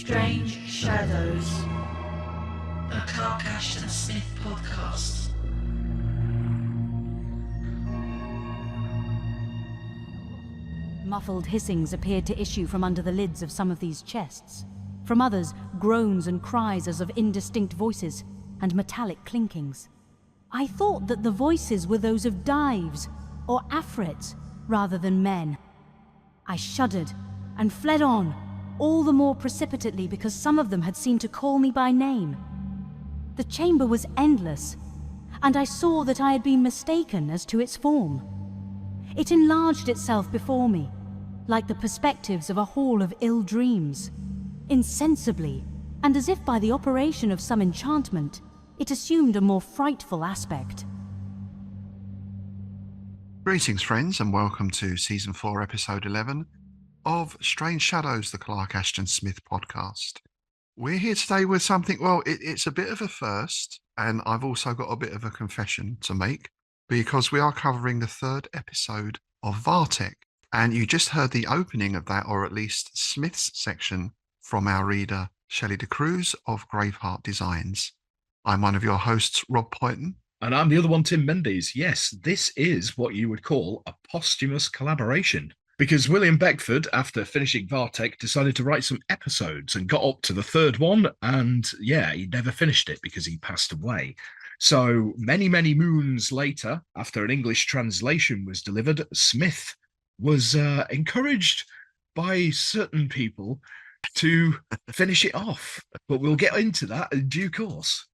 Strange Shadows, a Clark Ashton Smith podcast. Muffled hissings appeared to issue from under the lids of some of these chests. From others, groans and cries as of indistinct voices, and metallic clinkings. I thought that the voices were those of dives or afrits rather than men. I shuddered and fled on, all the more precipitately because some of them had seemed to call me by name. The chamber was endless, and I saw that I had been mistaken as to its form. It enlarged itself before me, like the perspectives of a hall of ill dreams. Insensibly, and as if by the operation of some enchantment, it assumed a more frightful aspect. Greetings, friends, and welcome to Season 4, Episode 11 of Strange Shadows, the Clark Ashton Smith podcast. We're here today with something, well, it's a bit of a first, and I've also got a bit of a confession to make, because we are covering the third episode of Vathek, and you just heard the opening of that, or at least Smith's section, from our reader, Shelley de Cruz of Graveheart Designs. I'm one of your hosts, Rob Poyton. And I'm the other one, Tim Mendes. Yes, this is what you would call a posthumous collaboration. Because William Beckford, after finishing Vathek, decided to write some episodes and got up to the third one. And yeah, he never finished it because he passed away. So many, many moons later, after an English translation was delivered, Smith was encouraged by certain people to finish it off. But we'll get into that in due course.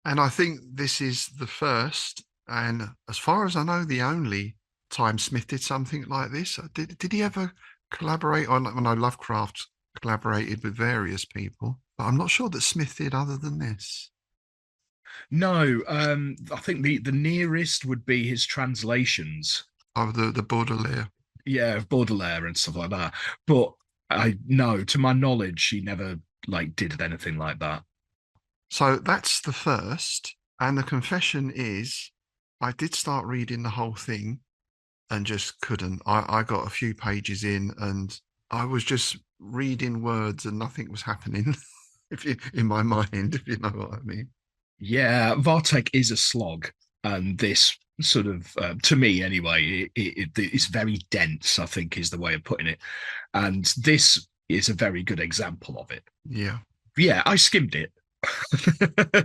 And I think this is the first, and as far as I know, the only time Smith did something like this. Did he ever collaborate on? I know Lovecraft collaborated with various people, but I'm not sure that Smith did other than this. No, I think the nearest would be his translations of the Baudelaire. Yeah, of Baudelaire and stuff like that. But to my knowledge, he never did anything like that. So that's the first, and the confession is, I did start reading the whole thing and just couldn't. I got a few pages in and I was just reading words and nothing was happening in my mind, if you know what I mean. Yeah, Vathek is a slog, and this sort of, to me anyway, it's very dense, I think is the way of putting it. And this is a very good example of it. Yeah. Yeah, I skimmed it.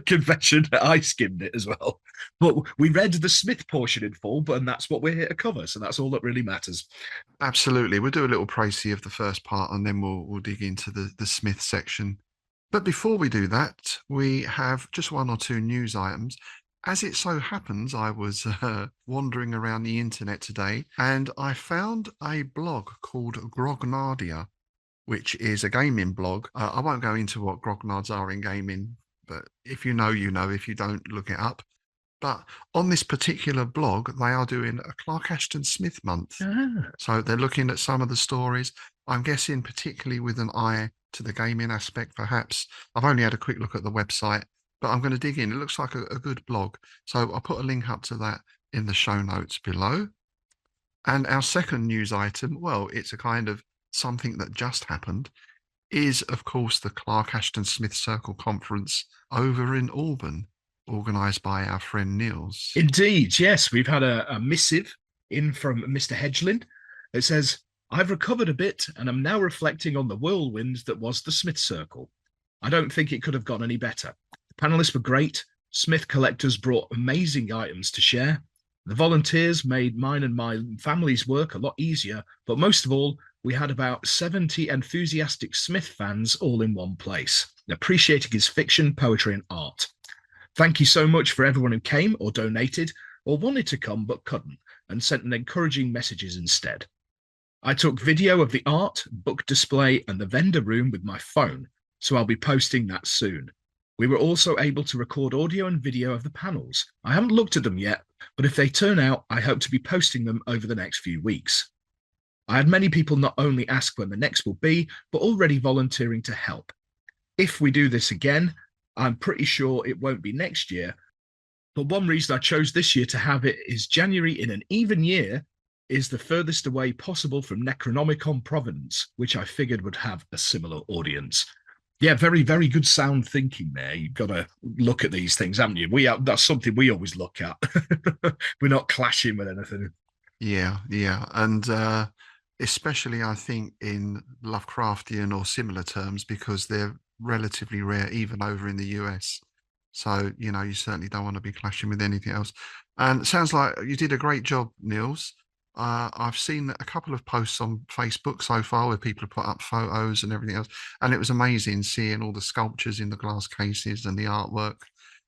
Confession, I skimmed it as well. But we read the Smith portion in full, and that's what we're here to cover, so that's all that really matters. Absolutely. We'll do a little précis of the first part, and then we'll dig into the Smith section. But before we do that, we have just one or two news items. As it so happens, I was wandering around the internet today, and I found a blog called Grognardia, which is a gaming blog. I won't go into what grognards are in gaming, but if you know, you know. If you don't, look it up. But on this particular blog, they are doing a Clark Ashton Smith month. So they're looking at some of the stories. I'm guessing particularly with an eye to the gaming aspect, perhaps. I've only had a quick look at the website, but I'm going to dig in. It looks like a good blog. So I'll put a link up to that in the show notes below. And our second news item, well, it's a kind of something that just happened, is of course the Clark Ashton Smith Circle Conference over in Auburn, organised by our friend Niels. Indeed, yes. We've had a missive in from Mr. Hedgelin. It says, "I've recovered a bit and am now reflecting on the whirlwind that was the Smith Circle. I don't think it could have gone any better. The panelists were great. Smith collectors brought amazing items to share. The volunteers made mine and my family's work a lot easier, but most of all, we had about 70 enthusiastic Smith fans all in one place, appreciating his fiction, poetry, and art. Thank you so much for everyone who came or donated or wanted to come but couldn't and sent an encouraging messages instead. I took video of the art, book display, and the vendor room with my phone, so I'll be posting that soon. We were also able to record audio and video of the panels. I haven't looked at them yet, but if they turn out, I hope to be posting them over the next few weeks. I had many people not only ask when the next will be, but already volunteering to help. If we do this again, I'm pretty sure it won't be next year. But one reason I chose this year to have it is January in an even year is the furthest away possible from Necronomicon Providence, which I figured would have a similar audience. Yeah, very, very good sound thinking there. You've got to look at these things, haven't you? That's something we always look at. We're not clashing with anything. Yeah, yeah. And especially, I think, in Lovecraftian or similar terms, because they're relatively rare, even over in the US. So, you certainly don't want to be clashing with anything else. And it sounds like you did a great job, Niels. I've seen a couple of posts on Facebook so far where people have put up photos and everything else. And it was amazing seeing all the sculptures in the glass cases and the artwork.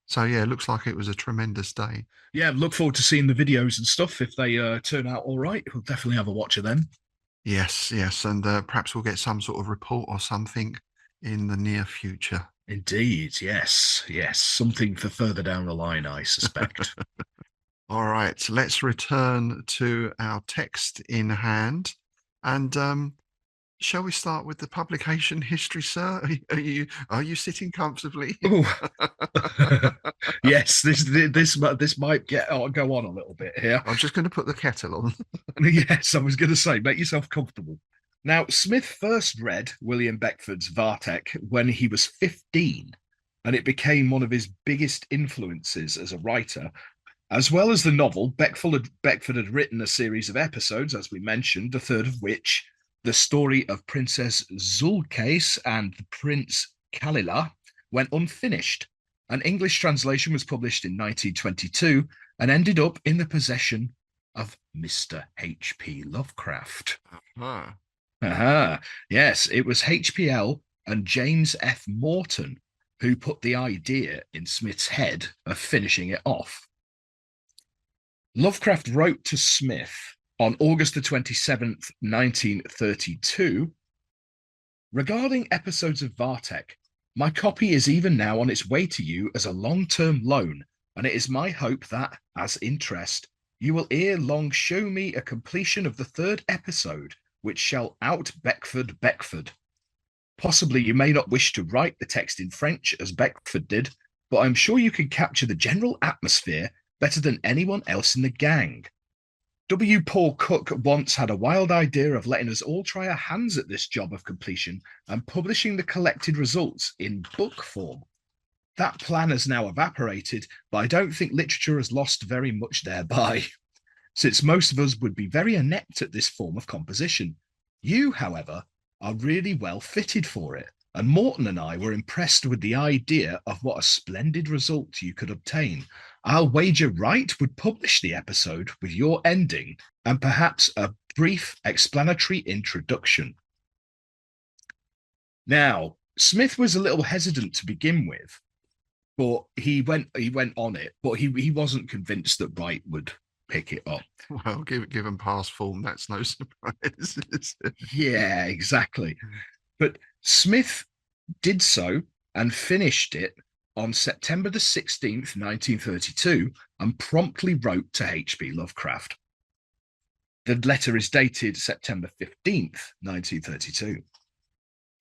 So, yeah, it looks like it was a tremendous day. Yeah, look forward to seeing the videos and stuff. If they turn out all right, we'll definitely have a watch of them. Yes, yes. And perhaps we'll get some sort of report or something in the near future. Indeed, yes, yes. Something for further down the line, I suspect. All right, let's return to our text in hand. And shall we start with the publication history, sir? Are you sitting comfortably? Yes, this might go on a little bit here. I'm just going to put the kettle on. Yes, I was going to say, make yourself comfortable. Now, Smith first read William Beckford's Vathek when he was 15, and it became one of his biggest influences as a writer. As well as the novel, Beckford had written a series of episodes, as we mentioned, the third of which, the story of Princess Zulkais and Prince Kalila, went unfinished. An English translation was published in 1922 and ended up in the possession of Mr. H.P. Lovecraft. Yes, it was HPL and James F. Morton who put the idea in Smith's head of finishing it off. Lovecraft wrote to Smith on August the 27th, 1932, regarding episodes of Vathek, my copy is even now on its way to you as a long-term loan, and it is my hope that, as interest, you will ere long show me a completion of the third episode, which shall out Beckford. Possibly you may not wish to write the text in French as Beckford did, but I'm sure you can capture the general atmosphere better than anyone else in the gang. W. Paul Cook once had a wild idea of letting us all try our hands at this job of completion and publishing the collected results in book form. That plan has now evaporated, but I don't think literature has lost very much thereby, since most of us would be very inept at this form of composition. You, however, are really well fitted for it, and Morton and I were impressed with the idea of what a splendid result you could obtain. I'll wager Wright would publish the episode with your ending and perhaps a brief explanatory introduction. Now, Smith was a little hesitant to begin with, but he went on it, but he wasn't convinced that Wright would pick it up. Well, given past form, that's no surprise. Yeah, exactly. But Smith did so and finished it on September the 16th, 1932, and promptly wrote to H.P. Lovecraft. The letter is dated September 15th, 1932.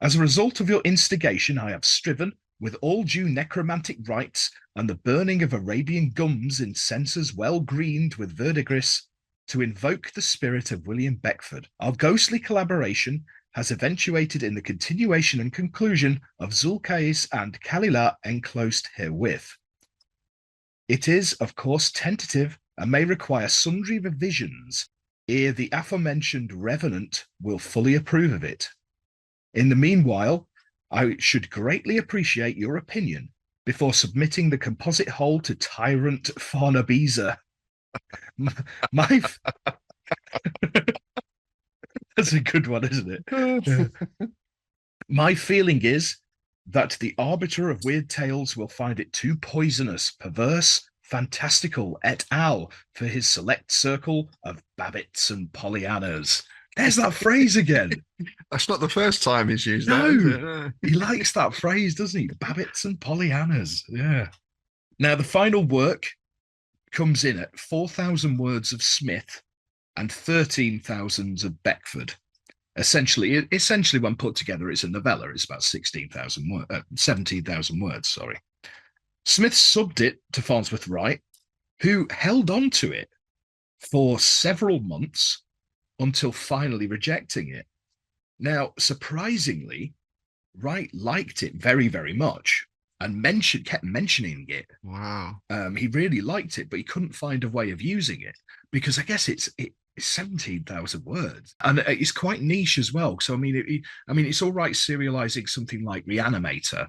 As a result of your instigation, I have striven, with all due necromantic rites and the burning of Arabian gums in censers well greened with verdigris, to invoke the spirit of William Beckford. Our ghostly collaboration has eventuated in the continuation and conclusion of Zulkais and Kalila enclosed herewith. It is, of course, tentative and may require sundry revisions ere the aforementioned revenant will fully approve of it. In the meanwhile, I should greatly appreciate your opinion before submitting the composite whole to tyrant Farnabiza. That's a good one, isn't it? My feeling is that the arbiter of weird tales will find it too poisonous, perverse, fantastical, et al. For his select circle of Babbitts and Pollyannas. There's that phrase again. That's not the first time he's used that. He likes that phrase, doesn't he? Babbitts and Pollyannas. Yeah. Now, the final work comes in at 4,000 words of Smith and 13,000 of Beckford. Essentially, when put together, it's a novella. It's about 17,000 words, sorry. Smith subbed it to Farnsworth Wright, who held on to it for several months until finally rejecting it. Now, surprisingly, Wright liked it very, very much and kept mentioning it. Wow. He really liked it, but he couldn't find a way of using it because I guess it's 17,000 words, and it's quite niche as well. So I mean, it's all right serializing something like Reanimator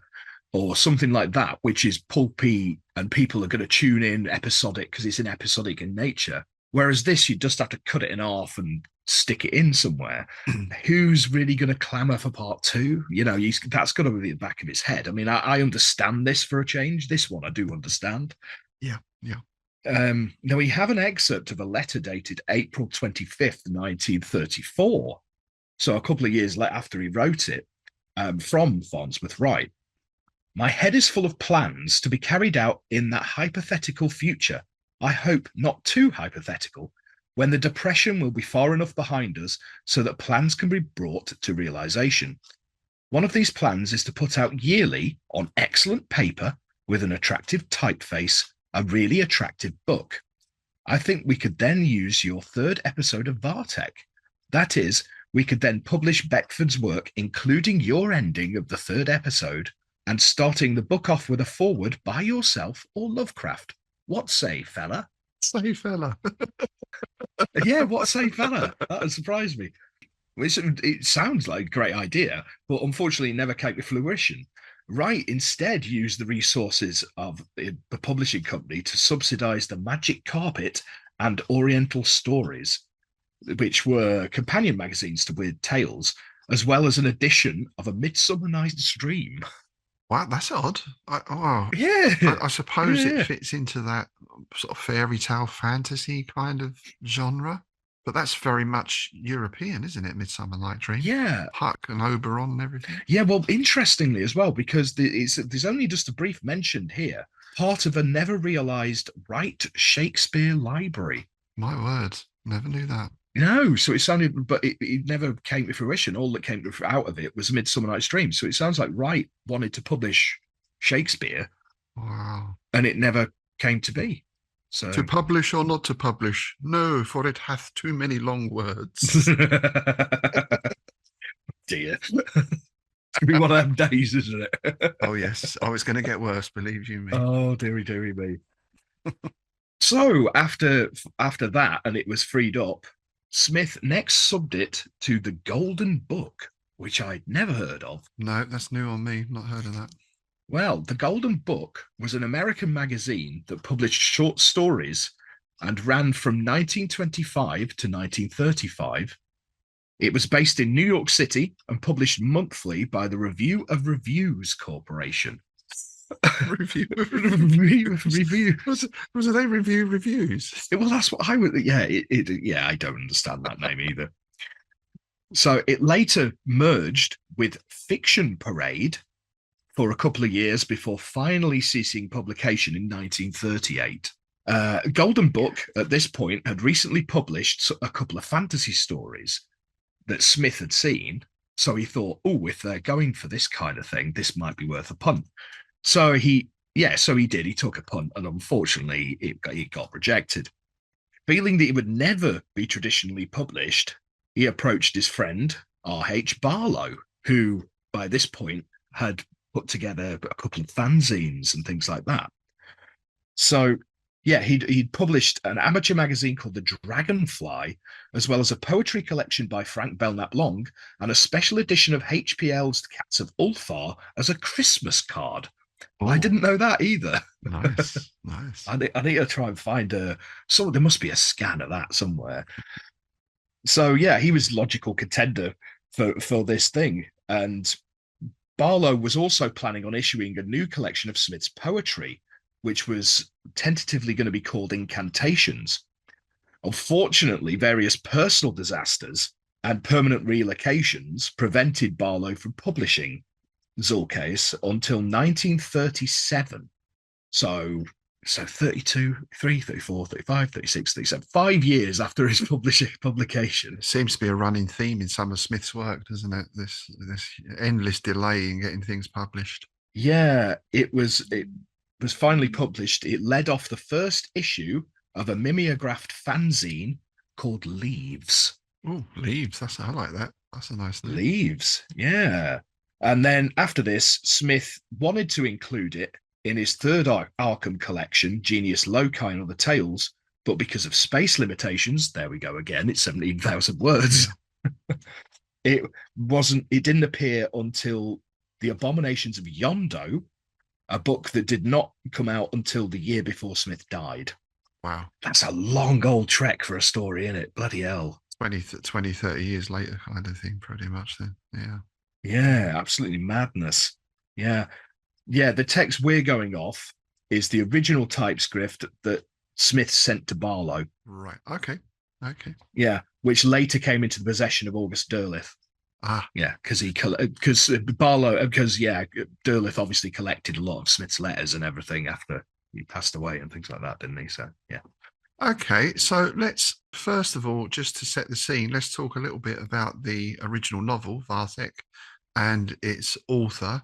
or something like that, which is pulpy and people are going to tune in episodic because it's episodic in nature. Whereas this, you just have to cut it in half and stick it in somewhere. Who's really going to clamour for part two? You know, that's got to be at the back of his head. I mean, I understand this for a change. This one I do understand. Yeah. Now we have an excerpt of a letter dated April 25th, 1934. So a couple of years after he wrote it, from Farnsworth Wright. My head is full of plans to be carried out in that hypothetical future. I hope not too hypothetical, when the depression will be far enough behind us so that plans can be brought to realization. One of these plans is to put out yearly, on excellent paper, with an attractive typeface, a really attractive book. I think we could then use your third episode of Vathek. That is, we could then publish Beckford's work, including your ending of the third episode, and starting the book off with a foreword by yourself or Lovecraft. What say, fella? Say, fella. Yeah, what say, fella? That would surprise me. It sounds like a great idea, but unfortunately it never came to fruition. Wright instead used the resources of the publishing company to subsidize the Magic Carpet and Oriental Stories, which were companion magazines to Weird Tales, as well as an edition of A Midsummer Night's Dream. Wow, that's odd. Yeah. I suppose it fits into that sort of fairy tale fantasy kind of genre, but that's very much European, isn't it? Midsummer Night Dream. Yeah. Puck and Oberon and everything. Yeah, well, interestingly as well, because there's only just a brief mention here, part of a never realized Wright Shakespeare library. My word, never knew that. No, so it sounded, but it never came to fruition. All that came out of it was Midsummer Night's Dream. So it sounds like Wright wanted to publish Shakespeare. Wow. And it never came to be. So to publish or not to publish? No, for it hath too many long words. Dear. It's going to be one of them days, isn't it? Oh, yes. Oh, it's going to get worse, believe you me. Oh, dearie me. So after that, and it was freed up, Smith next subbed it to the Golden Book, which I'd never heard of. No, that's new on me. Not heard of that. Well, the Golden Book was an American magazine that published short stories and ran from 1925 to 1935. It was based in New York City and published monthly by the Review of Reviews Corporation. Review. Was they review reviews? Well, that's what I would. Yeah, I don't understand that name either. So it later merged with Fiction Parade for a couple of years before finally ceasing publication in 1938. Golden Book at this point had recently published a couple of fantasy stories that Smith had seen. So he thought, oh, if they're going for this kind of thing, this might be worth a punt. So he did. He took a punt, and unfortunately, it got rejected. Feeling that it would never be traditionally published, he approached his friend R.H. Barlow, who by this point had put together a couple of fanzines and things like that. So, yeah, he'd published an amateur magazine called The Dragonfly, as well as a poetry collection by Frank Belknap Long, and a special edition of H.P.L.'s The Cats of Ulfar as a Christmas card. Oh. I didn't know that either. Nice. I need to try and find there must be a scan of that somewhere. So yeah, he was logical contender for this thing. And Barlow was also planning on issuing a new collection of Smith's poetry, which was tentatively going to be called Incantations. Unfortunately, various personal disasters and permanent relocations prevented Barlow from publishing Zulcase until 1937. So 32, 33, 34, 35, 36, 37, 5 years after his publication. It seems to be a running theme in some of Smith's work, doesn't it? This endless delay in getting things published. Yeah, it was finally published. It led off the first issue of a mimeographed fanzine called Leaves. Oh, Leaves. I like that. That's a nice name. Leaves, yeah. And then after this, Smith wanted to include it in his third Arkham collection, Genius Loci and Other Tales, but because of space limitations, there we go again, it's 17,000 words. It didn't appear until The Abominations of Yondo, a book that did not come out until the year before Smith died. Wow. That's a long old trek for a story, isn't it? Bloody hell. 20, 30 years later kind of thing, pretty much then. Yeah. Yeah, absolutely madness. Yeah. Yeah, the text we're going off is the original typescript that Smith sent to Barlow. Right. Okay. Okay. Yeah, which later came into the possession of August Derleth. Ah. Yeah, because Derleth obviously collected a lot of Smith's letters and everything after he passed away and things like that, didn't he? So yeah. Okay, so let's first of all, just to set the scene, let's talk a little bit about the original novel, Vathek, and its author,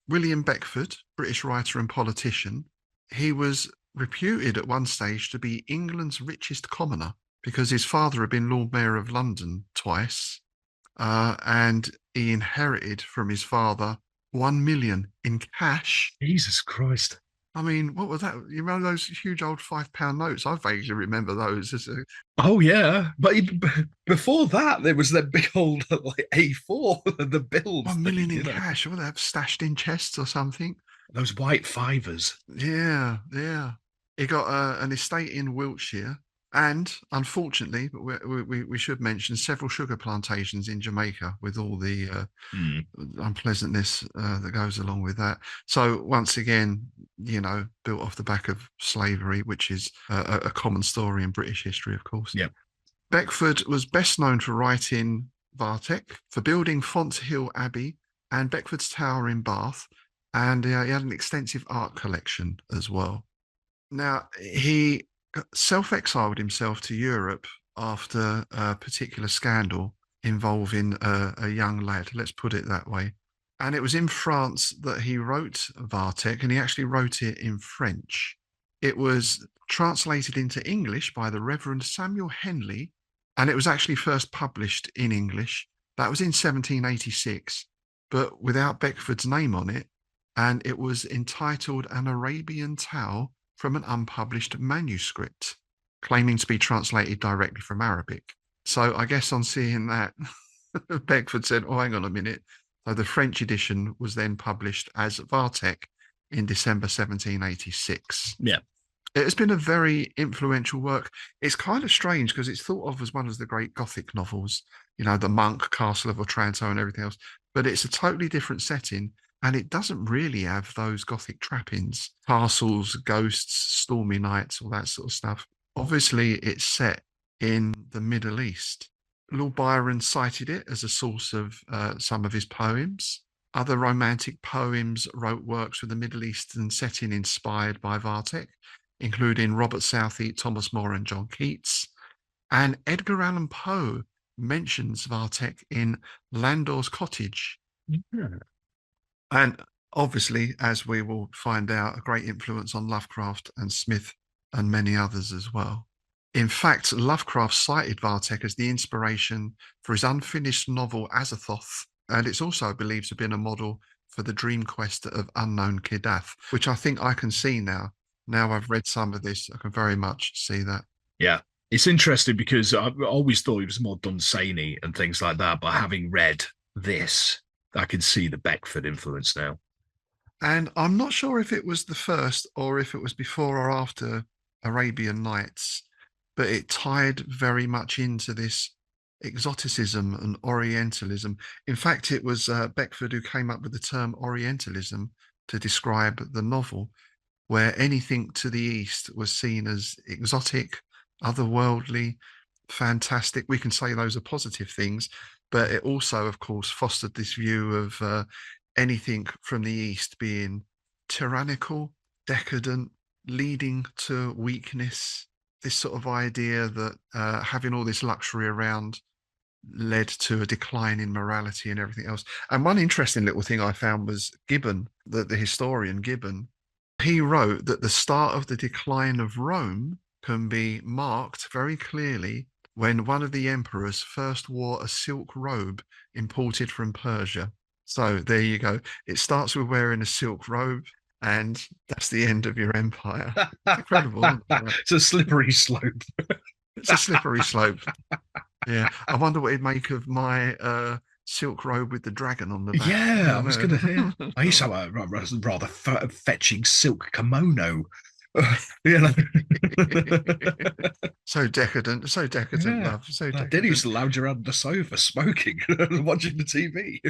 William Beckford, British writer and politician. He was reputed at one stage to be England's richest commoner because his father had been Lord Mayor of London twice, and he inherited from his father 1 million in cash. Jesus Christ. I mean, what was that? You remember those huge old £5 notes? I vaguely remember those. Oh yeah, but before that, there was that big old like A4, the bills. 1 million in cash. Would they have stashed in chests or something? Those white fivers. Yeah, yeah. He got an estate in Wiltshire, and unfortunately, but we should mention several sugar plantations in Jamaica with all the unpleasantness that goes along with that. So once again, built off the back of slavery, which is a common story in British history, of course. Yeah. Beckford was best known for writing Vathek, for building Fonthill Abbey and Beckford's Tower in Bath, and he had an extensive art collection as well. Now, he self-exiled himself to Europe after a particular scandal involving a young lad, let's put it that way. And it was in France that he wrote Vathek, and he actually wrote it in French. It was translated into English by the Reverend Samuel Henley, and it was actually first published in English. That was in 1786, but without Beckford's name on it, and it was entitled An Arabian Tale from an unpublished manuscript, claiming to be translated directly from Arabic. So I guess on seeing that, Beckford said, oh, hang on a minute. So the French edition was then published as Vathek in December 1786. Yeah. It has been a very influential work. It's kind of strange because it's thought of as one of the great Gothic novels, the Monk, Castle of Otranto and everything else, but it's a totally different setting. And it doesn't really have those Gothic trappings, castles, ghosts, stormy nights, all that sort of stuff. Obviously, it's set in the Middle East. Lord Byron cited it as a source of some of his poems. Other romantic poems wrote works with a Middle Eastern setting inspired by Vathek, including Robert Southey, Thomas More, and John Keats. And Edgar Allan Poe mentions Vathek in Landor's Cottage. Yeah. And obviously, as we will find out, a great influence on Lovecraft and Smith and many others as well. In fact, Lovecraft cited Vathek as the inspiration for his unfinished novel Azathoth, and it's also believed to have been a model for the dream quest of unknown Kadath, which I think I can see now. Now I've read some of this, I can very much see that. Yeah. It's interesting because I always thought it was more Dunsany and things like that, but having read this, I can see the Beckford influence now. And I'm not sure if it was the first or if it was before or after Arabian Nights, but it tied very much into this exoticism and Orientalism. In fact, it was Beckford who came up with the term Orientalism to describe the novel, where anything to the east was seen as exotic, otherworldly, fantastic. We can say those are positive things, but it also, of course, fostered this view of anything from the east being tyrannical, decadent, leading to weakness. This sort of idea that having all this luxury around led to a decline in morality and everything else. And one interesting little thing I found was Gibbon, the historian Gibbon. He wrote that the start of the decline of Rome can be marked very clearly when one of the emperors first wore a silk robe imported from Persia. So there you go. It starts with wearing a silk robe, and that's the end of your empire. It's incredible. Isn't it? Like, It's a slippery slope. it's a slippery slope. Yeah. I wonder what he'd make of my silk robe with the dragon on the back. Yeah, I don't was know. gonna. Yeah. I used to have a rather fetching silk kimono. You know. So decadent, Yeah. love, so I did decadent. used to lounge around the sofa smoking and watching the TV.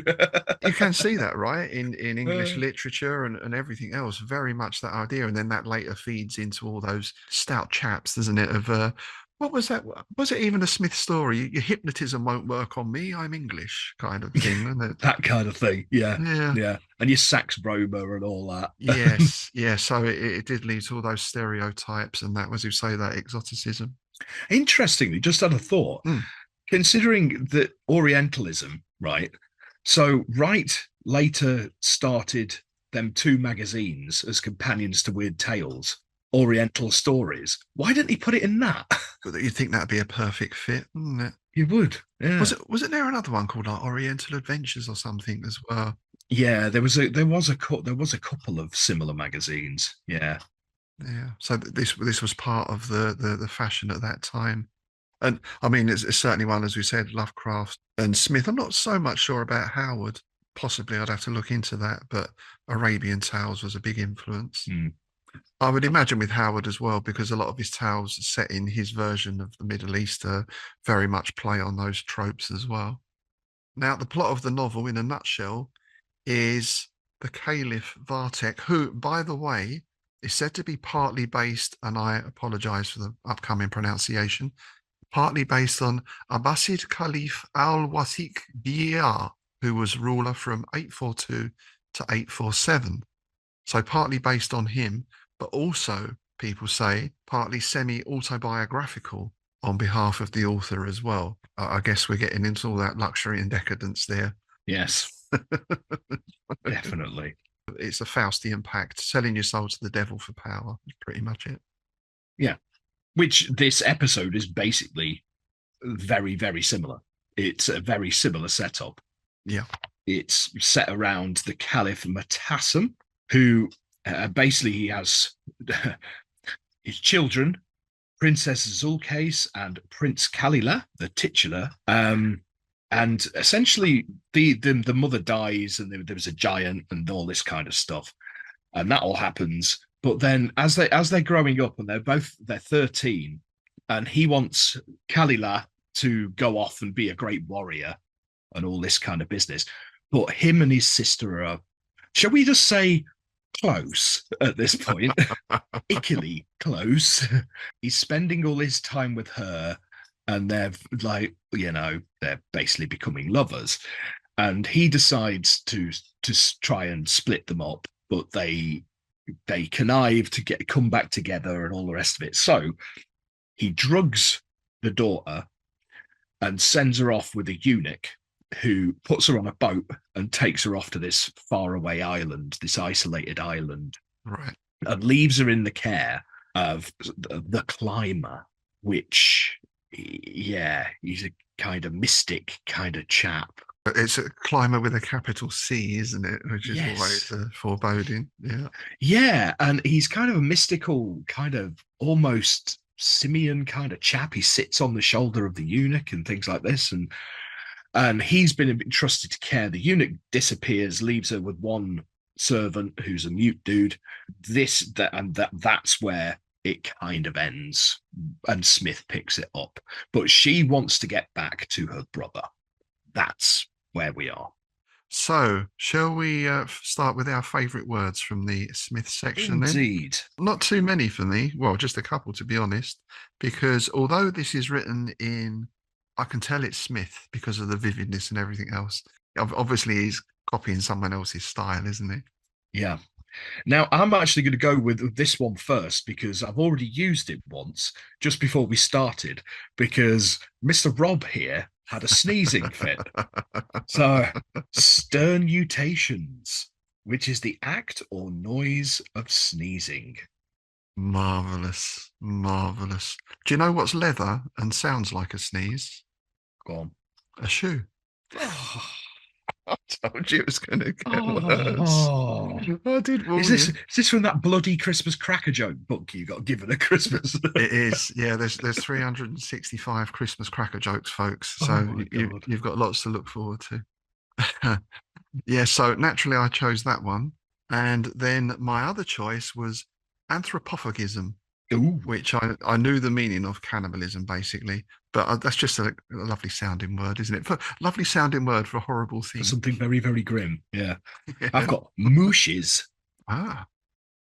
You can see that, right, in English Uh. literature and everything else. Very much that idea, and then that later feeds into all those stout chaps, doesn't it? Of what was that? Was it even a Smith story? Your hypnotism won't work on me. I'm English, kind of thing, isn't it? That kind of thing. Yeah. Yeah. Yeah. And your sax broma and all that. Yes. Yeah. So it did lead to all those stereotypes, and that was, you say, that exoticism. Interestingly, just had a thought. Mm. Considering that Orientalism, right? So Wright later started them two magazines as companions to Weird Tales, Oriental Stories. Why didn't he put it in that? But you'd think that'd be a perfect fit, wouldn't it? You would. Yeah. Was it there another one called like Oriental Adventures or something as well? Yeah, there was a couple of similar magazines. Yeah. Yeah. So this was part of the fashion at that time. And I mean, it's certainly one, as we said, Lovecraft and Smith. I'm not so much sure about Howard. Possibly I'd have to look into that, but Arabian Tales was a big influence. Mm. I would imagine with Howard as well, because a lot of his tales set in his version of the Middle East very much play on those tropes as well. Now, the plot of the novel, in a nutshell, is the Caliph Vathek, who, by the way, is said to be partly based, and I apologize for the upcoming pronunciation, partly based on Abbasid Caliph al-Wathiq Biyar, who was ruler from 842 to 847. So partly based on him, but also, people say, partly semi-autobiographical on behalf of the author as well. I guess we're getting into all that luxury and decadence there. Yes. Definitely. It's a Faustian pact, selling your soul to the devil for power. Is pretty much it. Yeah. Which this episode is basically very, very similar. It's a very similar setup. Yeah. It's set around the Caliph Matassem, who basically he has his children, Princess Zulkais and Prince Kalila, the titular. And essentially the mother dies and there was a giant and all this kind of stuff. And that all happens. But then as they're growing up and they're 13, and he wants Kalila to go off and be a great warrior and all this kind of business. But him and his sister are, shall we just say, close at this point, ickily close. He's spending all his time with her, and they're like, they're basically becoming lovers. And he decides to try and split them up, but they connive to come back together and all the rest of it. So he drugs the daughter and sends her off with a eunuch who puts her on a boat and takes her off to this faraway island, this isolated island, right, and leaves her in the care of the climber, which, yeah, he's a kind of mystic kind of chap. It's a climber with a capital C, isn't it? Which is always foreboding. Yeah. Yeah, and he's kind of a mystical, kind of almost simian kind of chap. He sits on the shoulder of the eunuch and things like this, and he's been entrusted to care. The eunuch disappears, leaves her with one servant who's a mute dude. That's where it kind of ends, and Smith picks it up. But she wants to get back to her brother. That's where we are. So, shall we start with our favourite words from the Smith section then? Indeed. Not too many for me. Well, just a couple, to be honest. Because although this is written in, I can tell it's Smith because of the vividness and everything else. Obviously, he's copying someone else's style, isn't he? Yeah. Now, I'm actually going to go with this one first because I've already used it once just before we started, because Mr. Rob here had a sneezing fit. So, sternutations, which is the act or noise of sneezing. Marvellous. Marvellous. Do you know what's leather and sounds like a sneeze? Go on. A shoe. I told you it was going to get worse. Oh, I did warn is you. this from that bloody Christmas cracker joke book you got given at Christmas? It is, yeah. There's 365 Christmas cracker jokes, folks. Oh So my God. you've got lots to look forward to. Yeah, so naturally I chose that one. And then my other choice was anthropophagism, Ooh, which I knew the meaning of cannibalism, basically. But that's just a lovely sounding word, isn't it? Lovely sounding word for a horrible for thing. something very, very grim. Yeah. Yeah. I've got mooshes, Ah,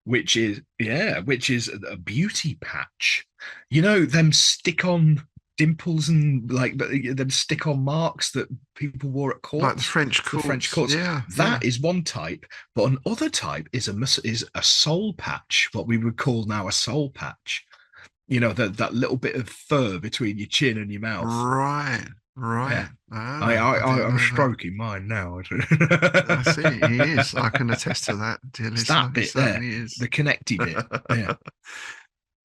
which is a beauty patch. You know, them stick on dimples and like them stick on marks that people wore at like the courts. French The French courts. courts. Yeah, That is one type, but another type is a soul patch, what we would call now a soul patch. You know, that little bit of fur between your chin and your mouth. right, Yeah. right. I didn't I'm know that. stroking mine now. I see. He is. I can attest to that, dear It's listener. that He bit there, certainly is. the connecty bit. Yeah.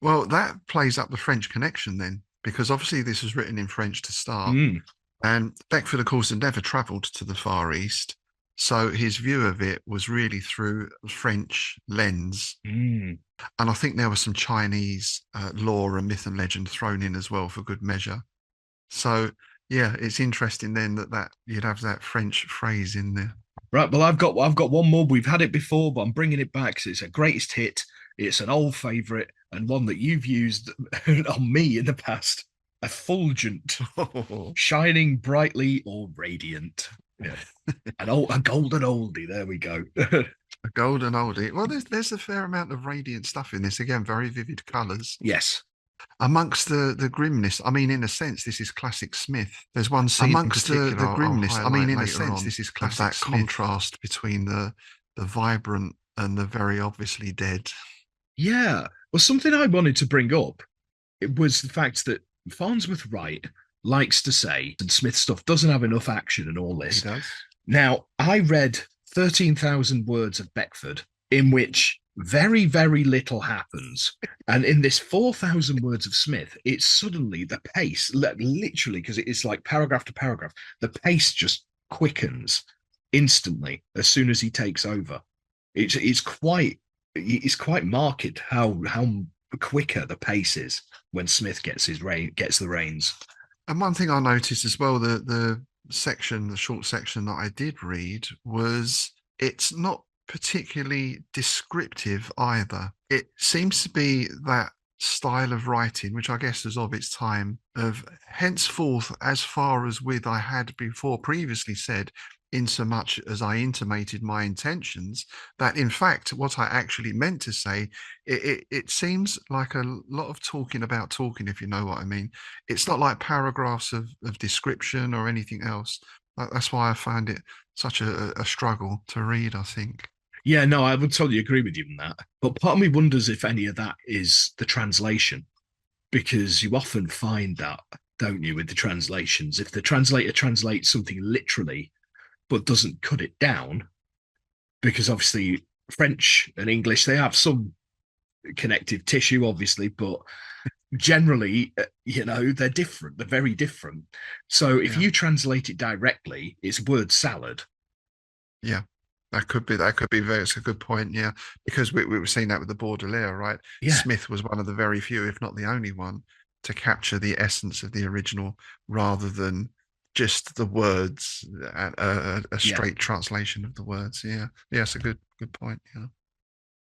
Well, that plays up the French connection then, because obviously this was written in French to start. Mm. And Beckford, of course, had never travelled to the Far East. So his view of it was really through a French lens. Mm. And I think there was some Chinese lore and myth and legend thrown in as well for good measure. So, yeah, it's interesting then that you'd have that French phrase in there. Right. Well, I've got one more. We've had it before, but I'm bringing it back because it's a greatest hit. It's an old favourite and one that you've used on me in the past. Effulgent, shining brightly or radiant. Yeah. A golden oldie. There we go. A golden oldie. Well, there's a fair amount of radiant stuff in this. Again, very vivid colours. Yes. Amongst the grimness, I mean, in a sense, this is classic Smith. There's one scene amongst in particular the grimness. I mean, in a later sense, on this is of classic that Smith. contrast Contrast between the vibrant and the very obviously dead. Yeah. Well, something I wanted to bring up, it was the fact that Farnsworth Wright likes to say, and Smith stuff doesn't have enough action and all He this. does. Now, I read 13,000 words of Beckford, in which very, very little happens. And in this 4,000 words of Smith, it's suddenly the pace, literally, because it's like paragraph to paragraph, the pace just quickens instantly as soon as he takes over. It's quite marked how quicker the pace is when Smith gets the reins. And one thing I noticed as well, the short section that I did read was it's not particularly descriptive either. It seems to be that style of writing, which I guess is of its time, of henceforth, as far as with I had before previously said, in so much as I intimated my intentions, that in fact, what I actually meant to say, it seems like a lot of talking about talking, if you know what I mean. It's not like paragraphs of description or anything else. That's why I find it such a struggle to read, I think. Yeah, no, I would totally agree with you on that. But part of me wonders if any of that is the translation, because you often find that, don't you, with the translations? If the translator translates something literally, but doesn't cut it down, because obviously French and English, they have some connective tissue, obviously, but generally, they're different. They're very different. So if you translate it directly, it's word salad. Yeah. That could be it's a good point, yeah. Because we were seeing that with the Baudelaire, right? Yeah. Smith was one of the very few, if not the only one, to capture the essence of the original rather than just the words, a straight translation of the words. Yeah. Yeah, it's a good point, yeah.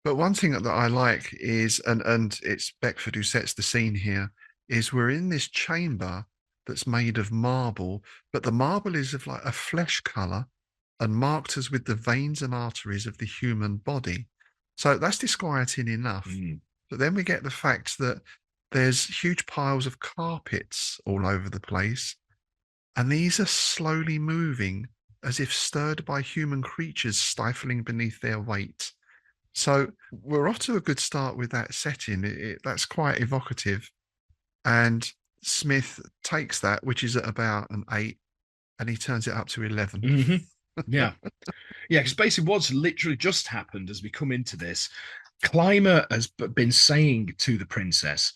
But one thing that I like is, and it's Beckford who sets the scene here, is we're in this chamber that's made of marble, but the marble is of like a flesh color and marked as with the veins and arteries of the human body. So that's disquieting enough. But then we get the fact that there's huge piles of carpets all over the place, and these are slowly moving as if stirred by human creatures stifling beneath their weight. So we're off to a good start with that setting. That's quite evocative. And Smith takes that, which is at about an 8, and he turns it up to 11. Mm-hmm. Yeah. Yeah, because basically what's literally just happened as we come into this, Clymer has been saying to the princess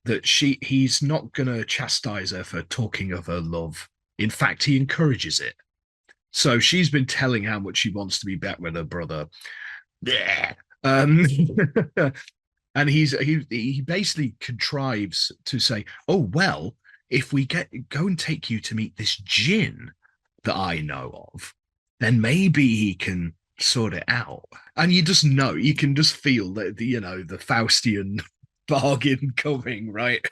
that he's not going to chastise her for talking of her love. In fact, he encourages it. So she's been telling how much she wants to be back with her brother. Yeah. Um, and he basically contrives to say, "Oh well, if we go and take you to meet this djinn that I know of, then maybe he can sort it out." And you just know, you can just feel that the Faustian bargain coming, right?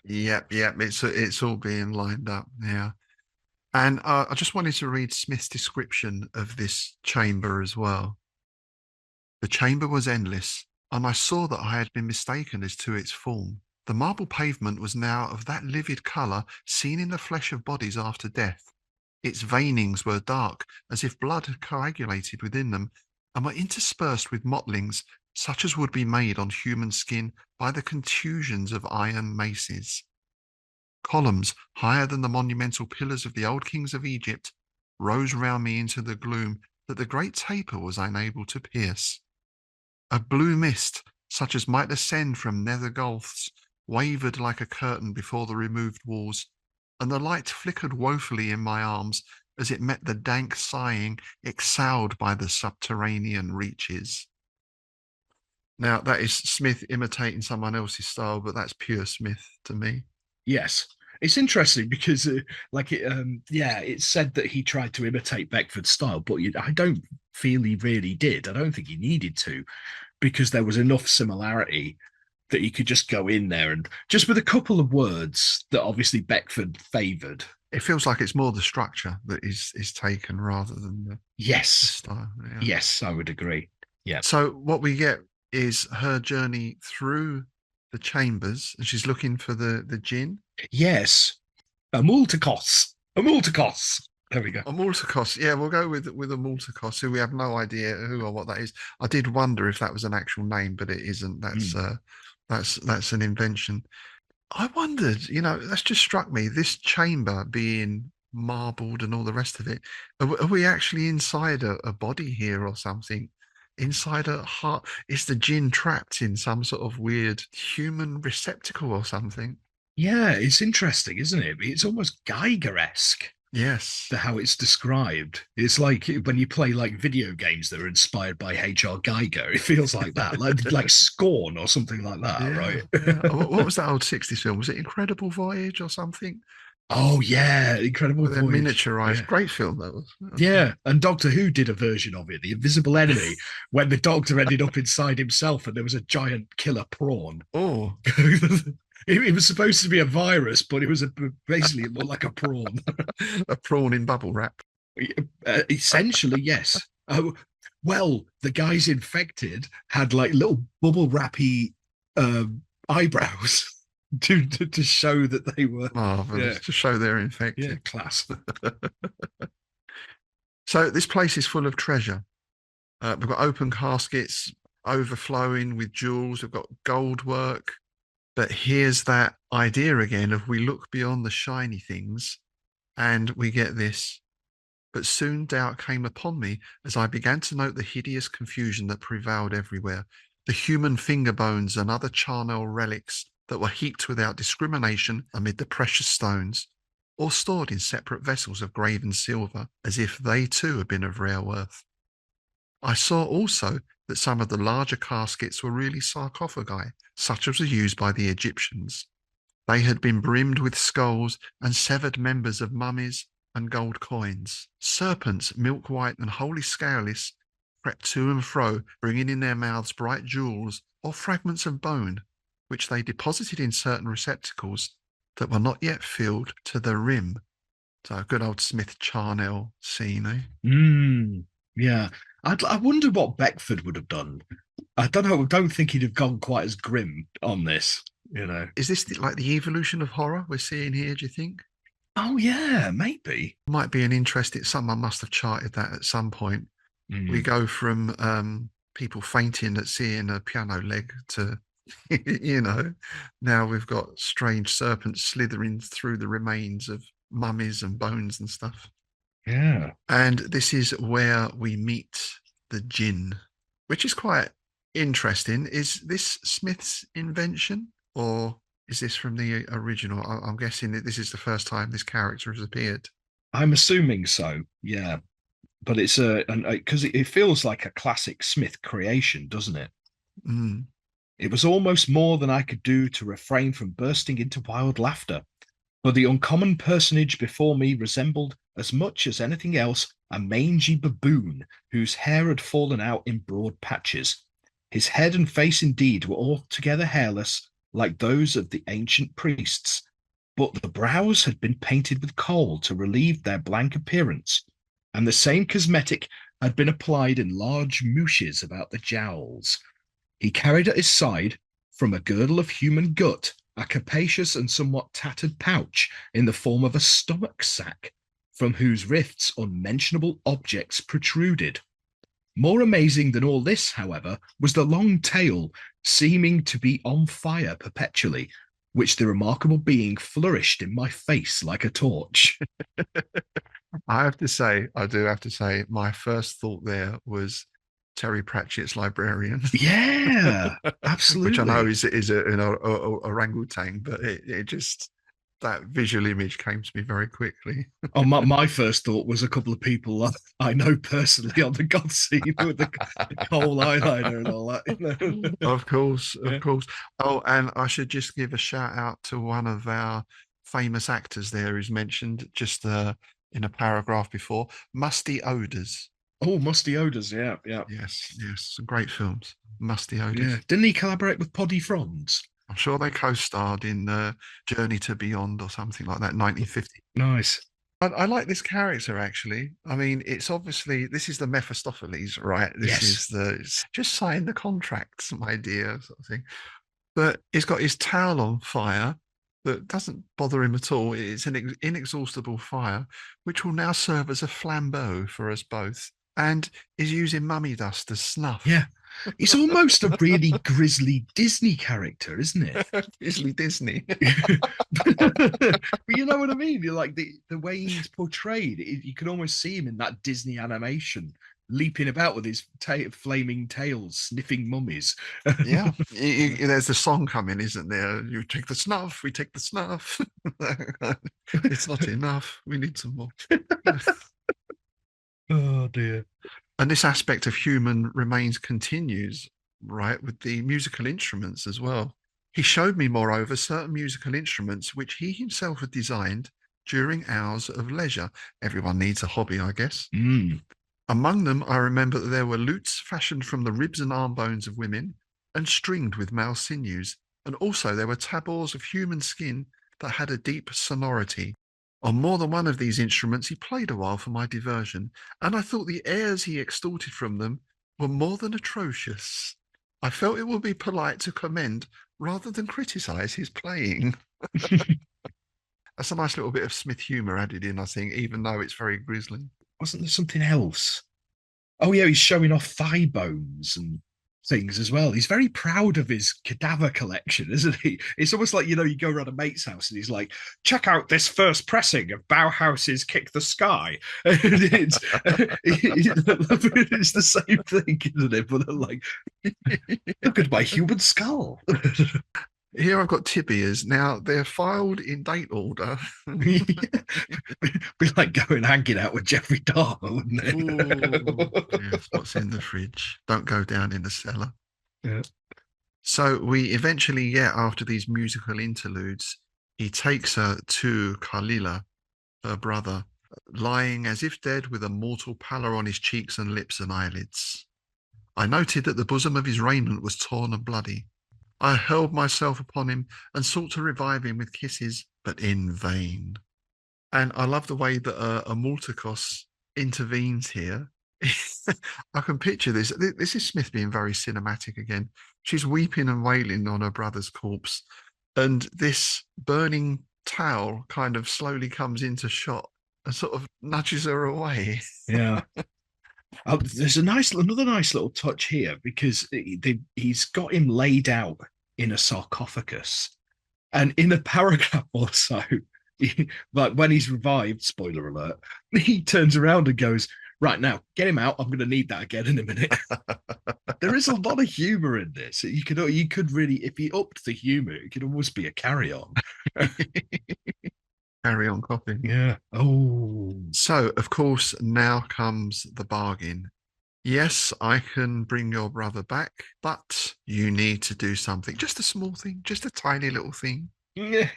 Yep, yep. It's all being lined up. Yeah. And I just wanted to read Smith's description of this chamber as well. The chamber was endless, and I saw that I had been mistaken as to its form. The marble pavement was now of that livid colour seen in the flesh of bodies after death. Its veinings were dark, as if blood had coagulated within them, and were interspersed with mottlings, such as would be made on human skin by the contusions of iron maces. Columns, higher than the monumental pillars of the old kings of Egypt, rose round me into the gloom that the great taper was unable to pierce. A blue mist, such as might ascend from nether gulfs, wavered like a curtain before the removed walls, and the light flickered woefully in my arms as it met the dank sighing exhaled by the subterranean reaches. Now, that is Smith imitating someone else's style, but that's pure Smith to me. Yes. It's interesting because, it's said that he tried to imitate Beckford's style, but I don't feel he really did. I don't think he needed to, because there was enough similarity that he could just go in there and just with a couple of words that obviously Beckford favoured. It feels like it's more the structure that is taken rather than the Yes. style. Yeah. Yes, I would agree. Yeah. So what we get is her journey through the chambers, and she's looking for the djinn. Yes. A multicos. There we go. A multicos. Yeah, we'll go with a multicos, who we have no idea who or what that is. I did wonder if that was an actual name, but it isn't. That's an invention. I wondered, that's just struck me, this chamber being marbled and all the rest of it. Are we actually inside a body here or something? Inside a heart? Is the djinn trapped in some sort of weird human receptacle or something? Yeah, it's interesting, isn't it? It's almost Geiger-esque. Yes. How it's described. It's like when you play like video games that are inspired by H.R. Geiger. It feels like that, like Scorn or something like that, right? Yeah. What was that old 60s film? Was it Incredible Voyage or something? Oh yeah, Incredible Voyage. Miniaturized. Yeah. Great film that was. Yeah, and Doctor Who did a version of it, The Invisible Enemy, when the Doctor ended up inside himself and there was a giant killer prawn. Oh. It was supposed to be a virus, but it was basically more like a prawn. A prawn in bubble wrap. Essentially, yes. Oh, well, the guys infected had like little bubble wrappy eyebrows to show that they were marvelous, to show they're infected. Yeah, class. So this place is full of treasure. We've got open caskets overflowing with jewels. We've got gold work. But here's that idea again of we look beyond the shiny things and we get this. But soon doubt came upon me as I began to note the hideous confusion that prevailed everywhere. The human finger bones and other charnel relics that were heaped without discrimination amid the precious stones, or stored in separate vessels of graven silver, as if they too had been of rare worth. I saw also that some of the larger caskets were really sarcophagi, such as were used by the Egyptians. They had been brimmed with skulls and severed members of mummies and gold coins. Serpents, milk white and wholly scaleless, crept to and fro, bringing in their mouths bright jewels or fragments of bone, which they deposited in certain receptacles that were not yet filled to the rim. So a good old Smith Charnel scene, eh? Yeah. I wonder what Beckford would have done. I don't know. I don't think he'd have gone quite as grim on this, Is this like the evolution of horror we're seeing here, do you think? Oh, yeah, maybe. Might be an interesting... Someone must have charted that at some point. We go from people fainting at seeing a piano leg to, now we've got strange serpents slithering through the remains of mummies and bones and stuff. Yeah. And this is where we meet the djinn, which is quite interesting. Is this Smith's invention or is this from the original? I'm guessing that this is the first time this character has appeared. I'm assuming so, yeah. but it's because it feels like a classic Smith creation, doesn't it? Mm. It was almost more than I could do to refrain from bursting into wild laughter, for the uncommon personage before me resembled as much as anything else a mangy baboon whose hair had fallen out in broad patches. His head and face indeed were altogether hairless, like those of the ancient priests, but the brows had been painted with kohl to relieve their blank appearance, and the same cosmetic had been applied in large moushes about the jowls. He carried at his side, from a girdle of human gut, a capacious and somewhat tattered pouch in the form of a stomach sack, from whose rifts unmentionable objects protruded. More amazing than all this, however, was the long tail, seeming to be on fire perpetually, which the remarkable being flourished in my face like a torch. I do have to say, my first thought there was Terry Pratchett's librarian. Yeah, absolutely. Which I know is an orangutan, but it just, that visual image came to me very quickly. Oh, my first thought was a couple of people I know personally on the God scene with the coal eyeliner and all that. You know? Of course, Yeah. of course. Oh, and I should just give a shout out to one of our famous actors there who's mentioned just in a paragraph before, Musty Odors. Oh, Musty Odors, yeah. Yes, some great films. Musty Odors. Yeah. Didn't he collaborate with Poddy Franz? I'm sure they co-starred in Journey to Beyond or something like that, 1950. Nice. I like this character, actually. I mean, it's obviously, this is the Mephistopheles, right? It's just sign the contracts, my dear, sort of thing. But he's got his towel on fire that doesn't bother him at all. It's an inexhaustible fire, which will now serve as a flambeau for us both. And is using mummy dust as snuff. Yeah. It's almost a really grisly Disney character, isn't it? Grisly Disney. But you know what I mean? You're like the way he's portrayed, you can almost see him in that Disney animation, leaping about with his flaming tails, sniffing mummies. Yeah, there's a song coming, isn't there? You take the snuff, we take the snuff. It's not enough. We need some more. Oh dear. And this aspect of human remains continues, right, with the musical instruments as well. He showed me, moreover, certain musical instruments which he himself had designed during hours of leisure. Everyone needs a hobby, I guess. Mm. Among them, I remember that there were lutes fashioned from the ribs and arm bones of women and stringed with male sinews. And also there were tabors of human skin that had a deep sonority. On more than one of these instruments, he played a while for my diversion, and I thought the airs he extorted from them were more than atrocious. I felt it would be polite to commend rather than criticise his playing. That's a nice little bit of Smith humour added in, I think, even though it's very grisly. Wasn't there something else? Oh yeah, he's showing off thigh bones and things as well. He's very proud of his cadaver collection, isn't he? It's almost like, you know, you go around a mate's house and he's like, check out this first pressing of Bauhaus's Kick the Sky. And it's the same thing, isn't it? But like, look at my human skull. Here I've got tibias. Now, they're filed in date order. Be like going hanging out with Jeffrey Dahmer, wouldn't it? Ooh, yes, what's in the fridge? Don't go down in the cellar. Yeah. So we eventually, after these musical interludes, he takes her to Kalila, her brother, lying as if dead with a mortal pallor on his cheeks and lips and eyelids. I noted that the bosom of his raiment was torn and bloody. I hurled myself upon him and sought to revive him with kisses, but in vain. And I love the way that Amultikos intervenes here. I can picture this. This is Smith being very cinematic again. She's weeping and wailing on her brother's corpse, and this burning towel kind of slowly comes into shot and sort of nudges her away. Yeah. There's another nice little touch here, because he's got him laid out in a sarcophagus, and in a paragraph or so, like when he's revived, spoiler alert, he turns around and goes, right, now get him out, I'm going to need that again in a minute. There is a lot of humor in this. You could really, if he upped the humor, it could almost be a carry-on. Carry on coughing. Yeah. Oh. So, of course, now comes the bargain. Yes, I can bring your brother back, but you need to do something. Just a small thing, just a tiny little thing. Yeah.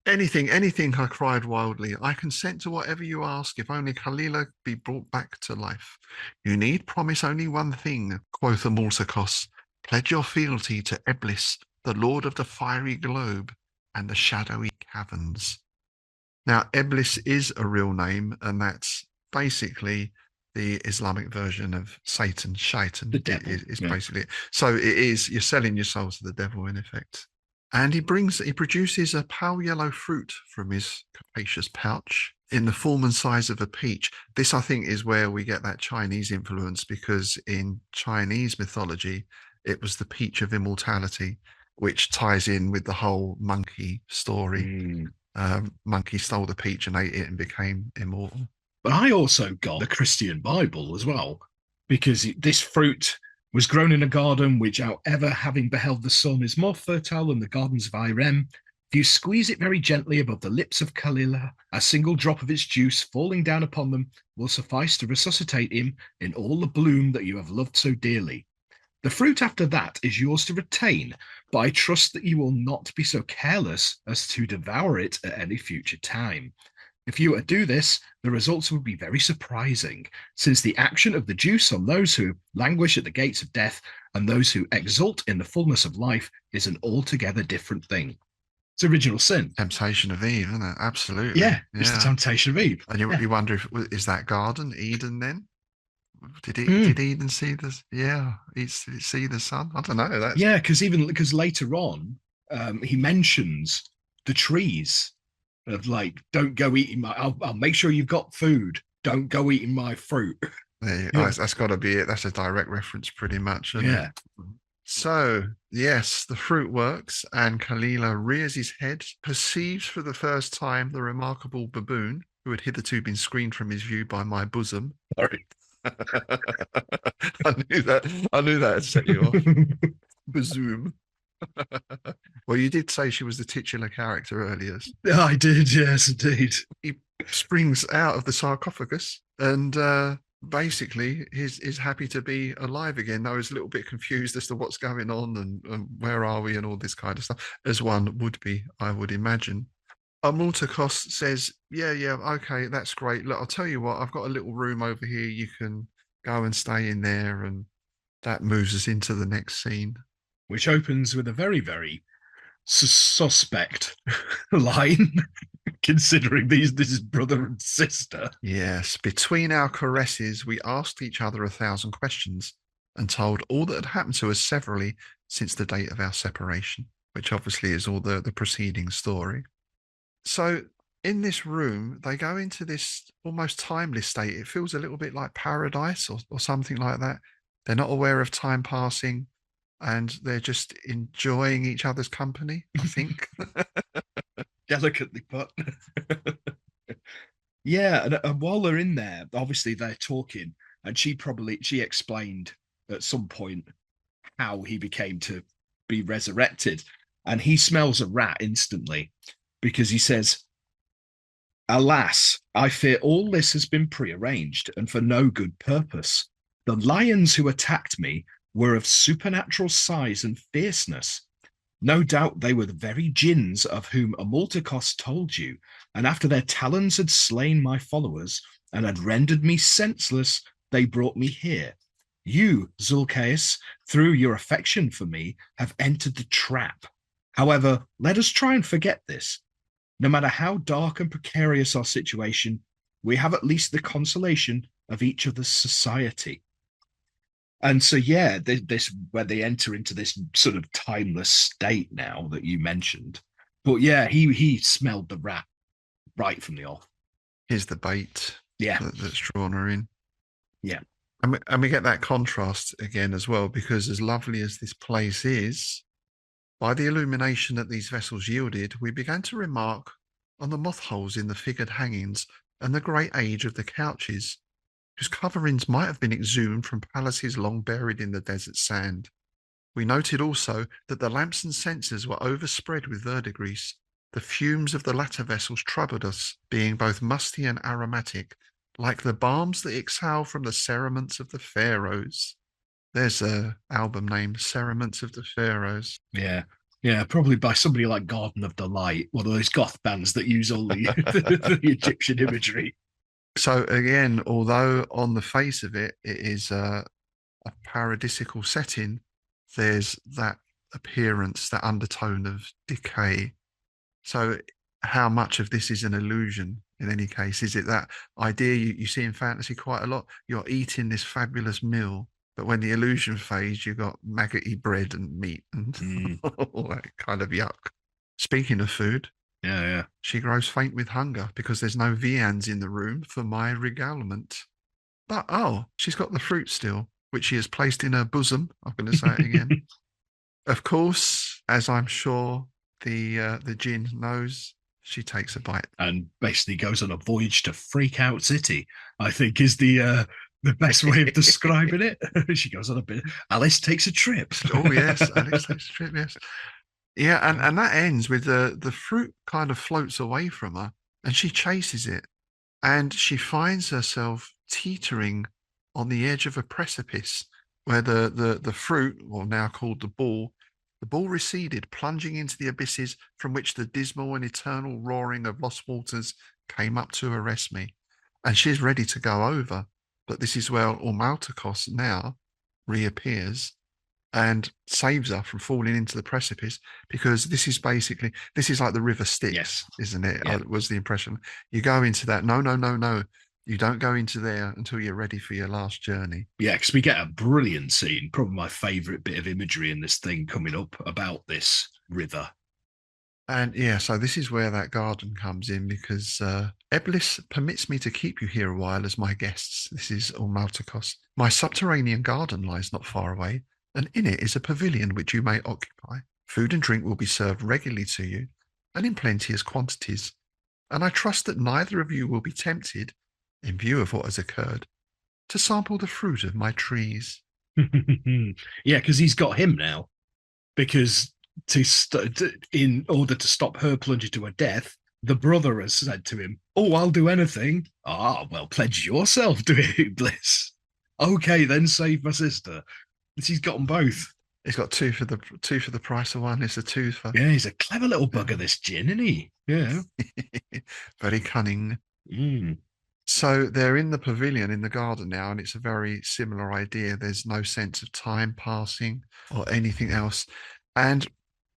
Anything, I cried wildly. I consent to whatever you ask, if only Kalila be brought back to life. You need promise only one thing, quoth Amortikos. Pledge your fealty to Eblis, the lord of the fiery globe and the shadowy caverns. Now, Eblis is a real name, and that's basically the Islamic version of Satan. Shaitan The devil, is yeah. basically it. So it is, you're selling your soul to the devil in effect. And he produces a pale yellow fruit from his capacious pouch in the form and size of a peach. This, I think, is where we get that Chinese influence, because in Chinese mythology, it was the peach of immortality, which ties in with the whole monkey story. Monkey stole the peach and ate it and became immortal. But I also got the Christian Bible as well, because this fruit was grown in a garden which, however, having beheld the sun, is more fertile than the gardens of Irem. If you squeeze it very gently above the lips of Kalila, a single drop of its juice falling down upon them will suffice to resuscitate him in all the bloom that you have loved so dearly. The fruit after that is yours to retain, but I trust that you will not be so careless as to devour it at any future time. If you were to do this, the results would be very surprising, since the action of the juice on those who languish at the gates of death and those who exult in the fullness of life is an altogether different thing. It's original sin. Temptation of Eve, isn't it? Absolutely. Yeah, it's the temptation of Eve. And you wonder if is that garden Eden then? Did Eden see this? Yeah, see the sun. I don't know. Because later on, he mentions the trees of like, don't go eating my. I'll make sure you've got food. Don't go eating my fruit. That's got to be it. That's a direct reference, pretty much. Isn't it? So yes, the fruit works, and Kalila rears his head, perceives for the first time the remarkable baboon who had hitherto been screened from his view by my bosom. Sorry. I knew that had set you off. Bazoom. Well, you did say she was the titular character earlier. I did, yes, indeed. He springs out of the sarcophagus and basically is happy to be alive again. Though he's a little bit confused as to what's going on and where are we and all this kind of stuff, as one would be, I would imagine. Amortikos says, yeah, okay, that's great. Look, I'll tell you what, I've got a little room over here. You can go and stay in there. And that moves us into the next scene. Which opens with a very, very suspect line, considering this is brother and sister. Yes, between our caresses, we asked each other 1,000 questions and told all that had happened to us severally since the date of our separation, which obviously is all the preceding story. So in this room, they go into this almost timeless state. It feels a little bit like paradise or something like that. They're not aware of time passing and they're just enjoying each other's company, I think. Delicately put. Yeah, and while they're in there, obviously they're talking, and she explained at some point how he became to be resurrected, and he smells a rat instantly because he says, "Alas, I fear all this has been prearranged and for no good purpose. The lions who attacked me were of supernatural size and fierceness. No doubt they were the very jinns of whom Amortikos told you, and after their talons had slain my followers and had rendered me senseless, they brought me here. You, Zulcais, through your affection for me, have entered the trap. However, let us try and forget this. No matter how dark and precarious our situation, we have at least the consolation of each other's society." And so, yeah, this where they enter into this sort of timeless state now that you mentioned. But yeah, he smelled the rat right from the off. Here's the bait. Yeah, that's drawn her in. Yeah, and we get that contrast again as well, because as lovely as this place is, by the illumination that these vessels yielded, we began to remark on the moth holes in the figured hangings and the great age of the couches, whose coverings might have been exhumed from palaces long buried in the desert sand. We noted also that the lamps and censers were overspread with verdigris, The fumes of the latter vessels troubled us, being both musty and aromatic, like the balms that exhale from the cerements of the Pharaohs. There's a album named Cerements of the Pharaohs. Yeah. Yeah, probably by somebody like Garden of Delight, one of those goth bands that use all the, the Egyptian imagery. So again, although on the face of it, it is a paradisical setting, there's that appearance, that undertone of decay. So how much of this is an illusion in any case? Is it that idea you see in fantasy quite a lot? You're eating this fabulous meal, but when the illusion fades, you've got maggoty bread and meat and all that kind of yuck. Speaking of food, Yeah. she grows faint with hunger because there's no viands in the room for my regalement. But she's got the fruit still, which she has placed in her bosom. I'm going to say it again. Of course, as I'm sure the djinn knows, she takes a bite And basically goes on a voyage to Freak Out City, I think is the best way of describing it. She goes on a bit. Alice takes a trip. Oh yes, Alice takes a trip. Yes, yeah, and that ends with the fruit kind of floats away from her, and she chases it, and she finds herself teetering on the edge of a precipice where the fruit, or now called the ball receded, plunging into the abysses from which the dismal and eternal roaring of lost waters came up to arrest me. And she's ready to go over. But this is where Ormaltakos now reappears and saves her from falling into the precipice, because this is like the river Styx, Yes. isn't it? Yeah. Was the impression. You go into that. No. You don't go into there until you're ready for your last journey. Yeah, because we get a brilliant scene, probably my favourite bit of imagery in this thing coming up about this river. And yeah, so this is where that garden comes in, because Eblis permits me to keep you here a while as my guests. This is Ormaltakos. My subterranean garden lies not far away, and in it is a pavilion which you may occupy. Food and drink will be served regularly to you, and in plenteous quantities. And I trust that neither of you will be tempted, in view of what has occurred, to sample the fruit of my trees. Yeah, because he's got him now. Because in order to stop her plunging to her death, the brother has said to him, "Oh, I'll do anything." "Ah, well, pledge yourself to it, Bliss." "Okay, then save my sister." He's got them both. He's got two for the price of one. It's a two for. Yeah, he's a clever little bugger, this djinn, isn't he? Yeah. Very cunning. So they're in the pavilion in the garden now, and it's a very similar idea. There's no sense of time passing or anything else. And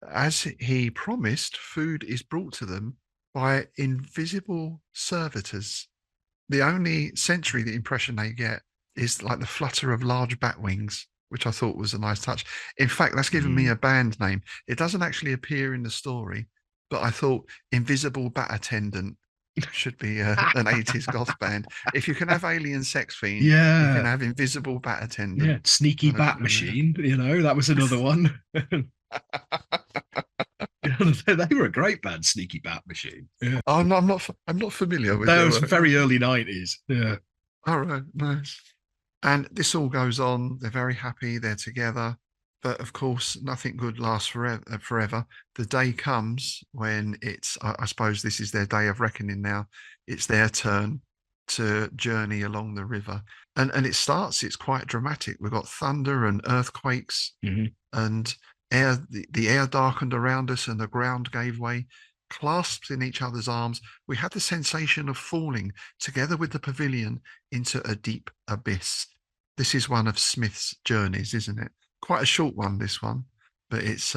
as he promised, food is brought to them by invisible servitors. The only sensory impression they get is like the flutter of large bat wings, which I thought was a nice touch. In fact, that's given me a band name. It doesn't actually appear in the story, but I thought Invisible Bat Attendant should be an 80s goth band. If you can have Alien Sex Fiend, you can have Invisible Bat Attendant. Yeah, Sneaky Bat Machine, that was another one. They were a great band, Sneaky Bat Machine. Yeah. Oh no, I'm not familiar with that. Was very early 90s. Yeah. All right, nice. And this all goes on. They're very happy. They're together. But of course, nothing good lasts forever. The day comes when I suppose this is their day of reckoning now. It's their turn to journey along the river. And it's quite dramatic. We've got thunder and earthquakes, and the air darkened around us and the ground gave way. Clasped in each other's arms, we had the sensation of falling together with the pavilion into a deep abyss. This is one of Smith's journeys, isn't it? Quite a short one, this one, but it's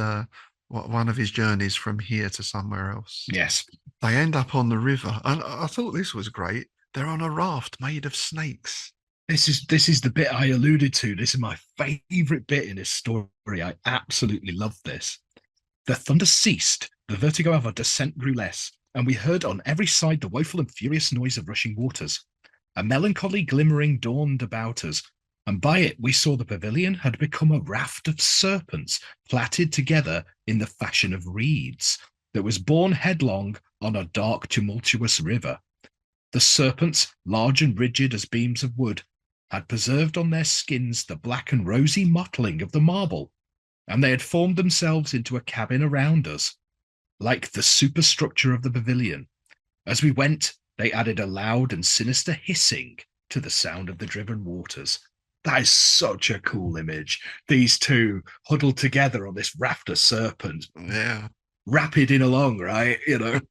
one of his journeys from here to somewhere else. Yes. They end up on the river, and I thought this was great. They're on a raft made of snakes. This is the bit I alluded to. This is my favourite bit in this story. I absolutely love this. The thunder ceased, the vertigo of our descent grew less, and we heard on every side the woeful and furious noise of rushing waters. A melancholy glimmering dawned about us, and by it we saw the pavilion had become a raft of serpents plaited together in the fashion of reeds, that was borne headlong on a dark tumultuous river. The serpents, large and rigid as beams of wood, had preserved on their skins the black and rosy mottling of the marble, and they had formed themselves into a cabin around us. like the superstructure of the pavilion. As we went, they added a loud and sinister hissing to the sound of the driven waters. That is such a cool image. These two huddled together on this rafter serpent, Yeah. rapiding along, right? It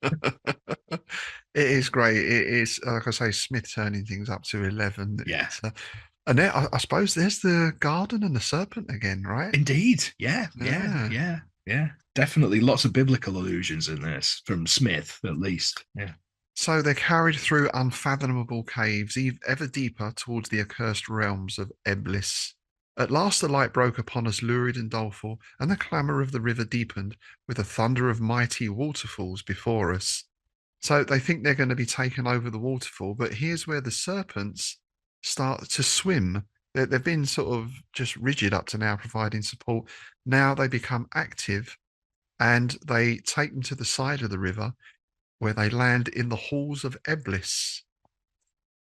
is great. It is, like I say, Smith turning things up to 11. Yeah. And there, I suppose there's the garden and the serpent again, right? Indeed. Yeah. Definitely lots of biblical allusions in this, from Smith, at least. Yeah. So they're carried through unfathomable caves, ever deeper towards the accursed realms of Eblis. At last the light broke upon us lurid and doleful, and the clamour of the river deepened with the thunder of mighty waterfalls before us. So they think they're going to be taken over the waterfall, but here's where the serpents start to swim. They've been sort of just rigid up to now, providing support. Now they become active, and they take them to the side of the river, where they land in the halls of Eblis.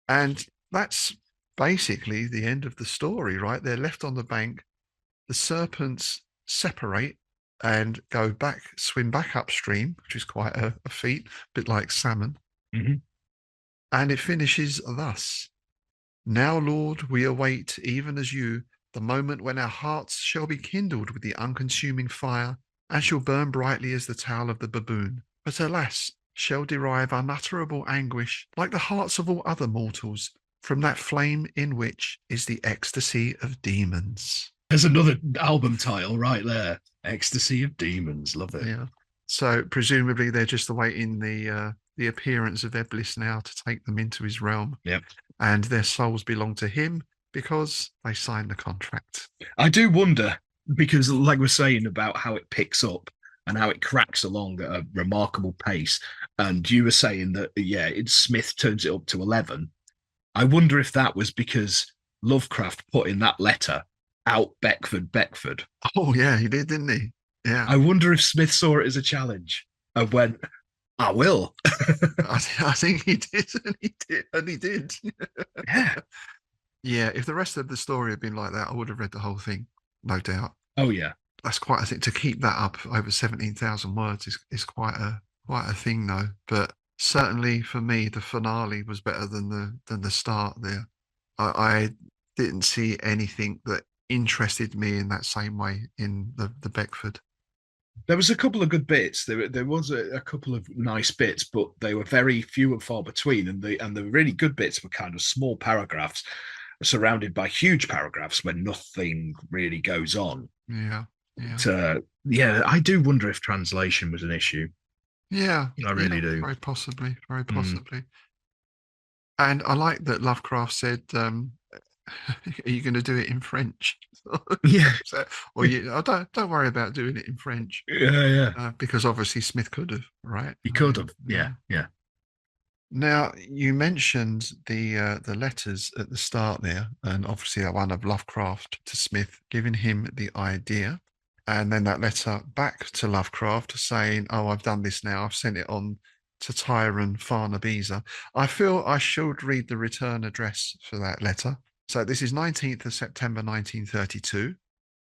And that's basically the end of the story, right? They're left on the bank. The serpents separate and go back, swim back upstream, which is quite a feat, a bit like salmon. Mm-hmm. And it finishes thus. Now, Lord, we await, even as you, the moment when our hearts shall be kindled with the unconsuming fire and shall burn brightly as the towel of the baboon. But alas, shall derive unutterable anguish, like the hearts of all other mortals, from that flame in which is the ecstasy of demons. There's another album title right there. Ecstasy of Demons. Love it. Yeah. So presumably they're just awaiting the appearance of Eblis now to take them into his realm. Yep. And their souls belong to him because they signed the contract. I do wonder, because like we're saying about how it picks up and how it cracks along at a remarkable pace. And you were saying that, Smith turns it up to 11. I wonder if that was because Lovecraft put in that letter, out Beckford. Oh, yeah, he did, didn't he? Yeah. I wonder if Smith saw it as a challenge and went, I will. I think he did, and he did. Yeah. Yeah, if the rest of the story had been like that, I would have read the whole thing, no doubt. Oh, yeah. That's quite a thing. To keep that up over 17,000 words is quite a thing, though. But certainly for me, the finale was better than the start there. I didn't see anything that interested me in that same way in the Beckford. There was a couple of good bits. There was a couple of nice bits, but they were very few and far between. And the really good bits were kind of small paragraphs surrounded by huge paragraphs when nothing really goes on. Yeah. I do wonder if translation was an issue. Yeah. I really do. Very possibly. And I like that Lovecraft said, are you going to do it in French? Yeah. Don't worry about doing it in French. Yeah. Because obviously Smith could have, right? He could have. Yeah. Now, you mentioned the letters at the start there, and obviously that one of Lovecraft to Smith, giving him the idea. And then that letter back to Lovecraft saying, oh, I've done this now. I've sent it on to Tyrone Farnabiza. I feel I should read the return address for that letter. So this is 19th of September 1932,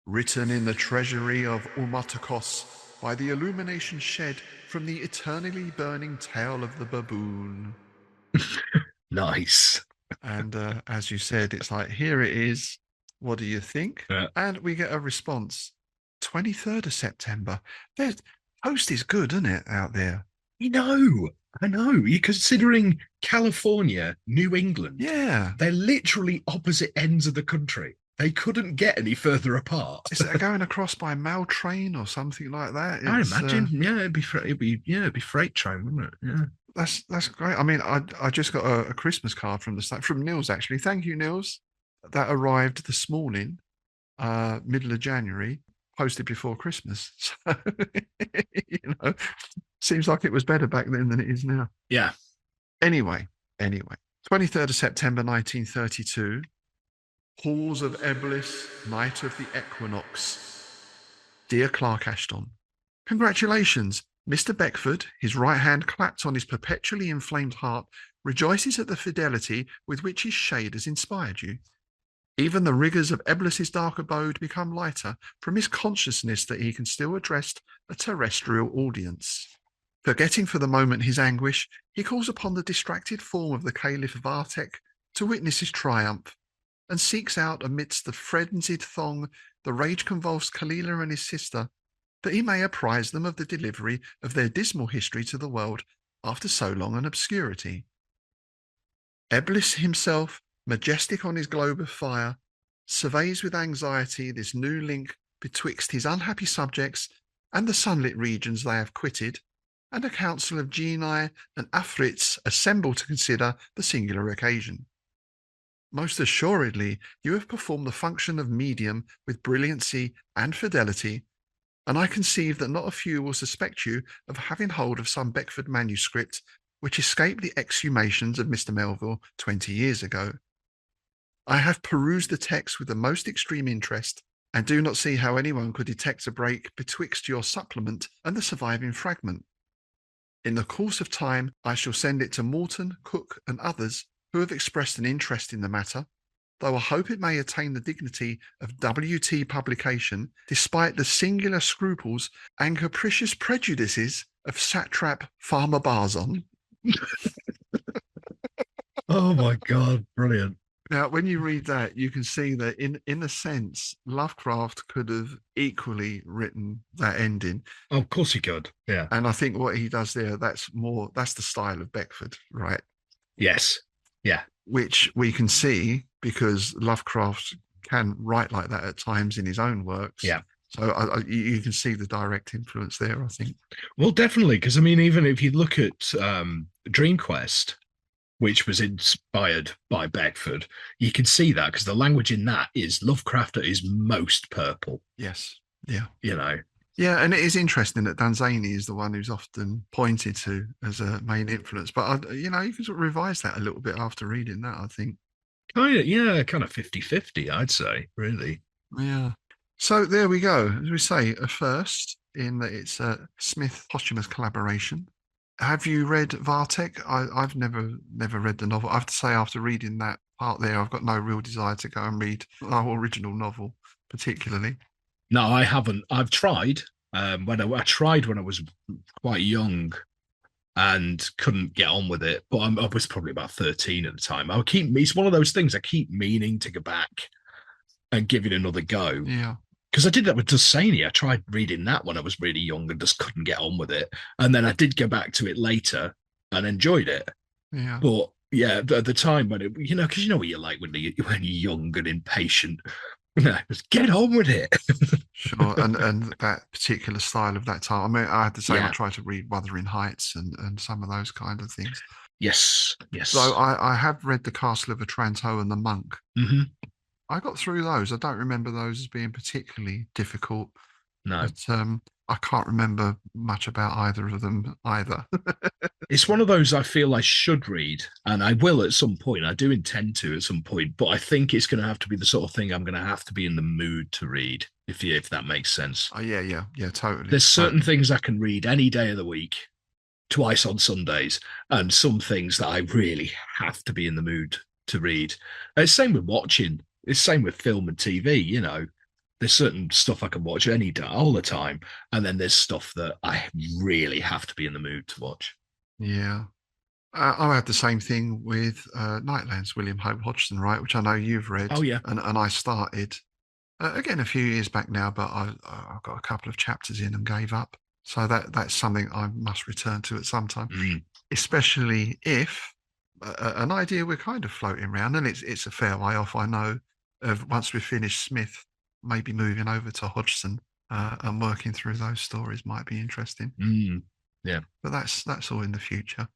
written in the treasury of Umatakos by the illumination shed from the eternally burning tail of the baboon. Nice. And as you said, it's like, here it is. What do you think? Yeah. And we get a response. 23rd of September. The post is good, isn't it, out there? I know. You're considering California, New England. Yeah. They're literally opposite ends of the country. They couldn't get any further apart. Is it going across by mail train or something like that? I imagine. It'd be freight train, wouldn't it? Yeah. That's great. I mean, I just got a Christmas card from Nils, actually. Thank you, Nils. That arrived this morning, middle of January, posted before Christmas. So, seems like it was better back then than it is now. Yeah. Anyway, 23rd of September 1932, Halls of Eblis, night of the equinox. Dear Clark Ashton, congratulations. Mr. Beckford, his right hand clapped on his perpetually inflamed heart, rejoices at the fidelity with which his shade has inspired you. Even the rigours of Eblis's dark abode become lighter from his consciousness that he can still address a terrestrial audience. Forgetting for the moment his anguish, he calls upon the distracted form of the Caliph Vathek to witness his triumph, and seeks out amidst the frenzied throng the rage-convulsed Kalila and his sister, that he may apprise them of the delivery of their dismal history to the world after so long an obscurity. Eblis himself, majestic on his globe of fire, surveys with anxiety this new link betwixt his unhappy subjects and the sunlit regions they have quitted, and a council of genii and afrits assemble to consider the singular occasion. Most assuredly, you have performed the function of medium with brilliancy and fidelity, and I conceive that not a few will suspect you of having hold of some Beckford manuscript which escaped the exhumations of Mr. Melville 20 years ago. I have perused the text with the most extreme interest, and do not see how anyone could detect a break betwixt your supplement and the surviving fragment. In the course of time, I shall send it to Morton, Cook, and others who have expressed an interest in the matter, though I hope it may attain the dignity of W.T. publication, despite the singular scruples and capricious prejudices of satrap Farmer Barzon. Oh my God, brilliant. Now, when you read that, you can see that in a sense, Lovecraft could have equally written that ending. Oh, of course he could. Yeah. And I think what he does there, that's the style of Beckford, right? Yes. Yeah. Which we can see because Lovecraft can write like that at times in his own works. Yeah. So you can see the direct influence there, I think. Well, definitely. Because, I mean, even if you look at Dream Quest, which was inspired by Beckford, you can see that because the language in that is Lovecraft at his most purple. Yes. Yeah. You know. Yeah, and it is interesting that Danzani is the one who's often pointed to as a main influence. But, you can sort of revise that a little bit after reading that, I think. Kind of 50-50, I'd say, really. Yeah. So there we go. As we say, a first in that it's a Smith posthumous collaboration. Have you read Vathek? I've never read the novel. I have to say, after reading that part there, I've got no real desire to go and read the whole original novel, particularly. No, I haven't. I've tried. When I tried when I was quite young, and couldn't get on with it. But I was probably about 13 at the time. It's one of those things I keep meaning to go back and give it another go. Yeah. Because I did that with Dussani. I tried reading that when I was really young and just couldn't get on with it. And then I did go back to it later and enjoyed it. Yeah. But yeah, at the time when because you know what you're like when you're young and impatient. Just get on with it. Sure. And that particular style of that time. I mean, I had to say, Yeah. I tried to read Wuthering Heights and some of those kind of things. Yes. So I have read The Castle of Otranto and The Monk. Mm-hmm. I got through those. I don't remember those as being particularly difficult. No. But I can't remember much about either of them either. It's one of those I feel I should read, and I will at some point. I do intend to at some point, but I think it's going to have to be the sort of thing I'm going to have to be in the mood to read, if that makes sense. Oh, yeah, totally. There's certain things I can read any day of the week, twice on Sundays, and some things that I really have to be in the mood to read. It's same with watching. It's same with film and TV, There's certain stuff I can watch any day, all the time. And then there's stuff that I really have to be in the mood to watch. Yeah. I had the same thing with Nightlands, William Hope Hodgson, right, which I know you've read. Oh, yeah. And I started, again, a few years back now, but I've got a couple of chapters in and gave up. So that's something I must return to at some time, especially if an idea we're kind of floating around, and it's a fair way off, I know, of once we've finished Smith, maybe moving over to Hodgson and working through those stories might be interesting. Yeah. But that's all in the future.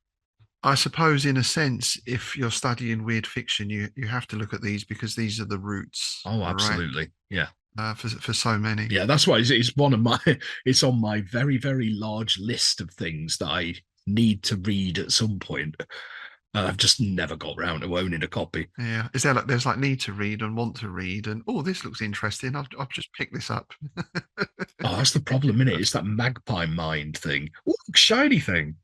I suppose, in a sense, if you're studying weird fiction, you have to look at these because these are the roots. Oh, absolutely. Right? Yeah. For so many. Yeah, that's why it's one of my, it's on my very, very large list of things that I need to read at some point. I've just never got round to owning a copy. Yeah. Is there there's need to read and want to read and, oh, this looks interesting. I'll just pick this up. Oh, that's the problem, isn't it? It's that magpie mind thing. Ooh, shiny thing.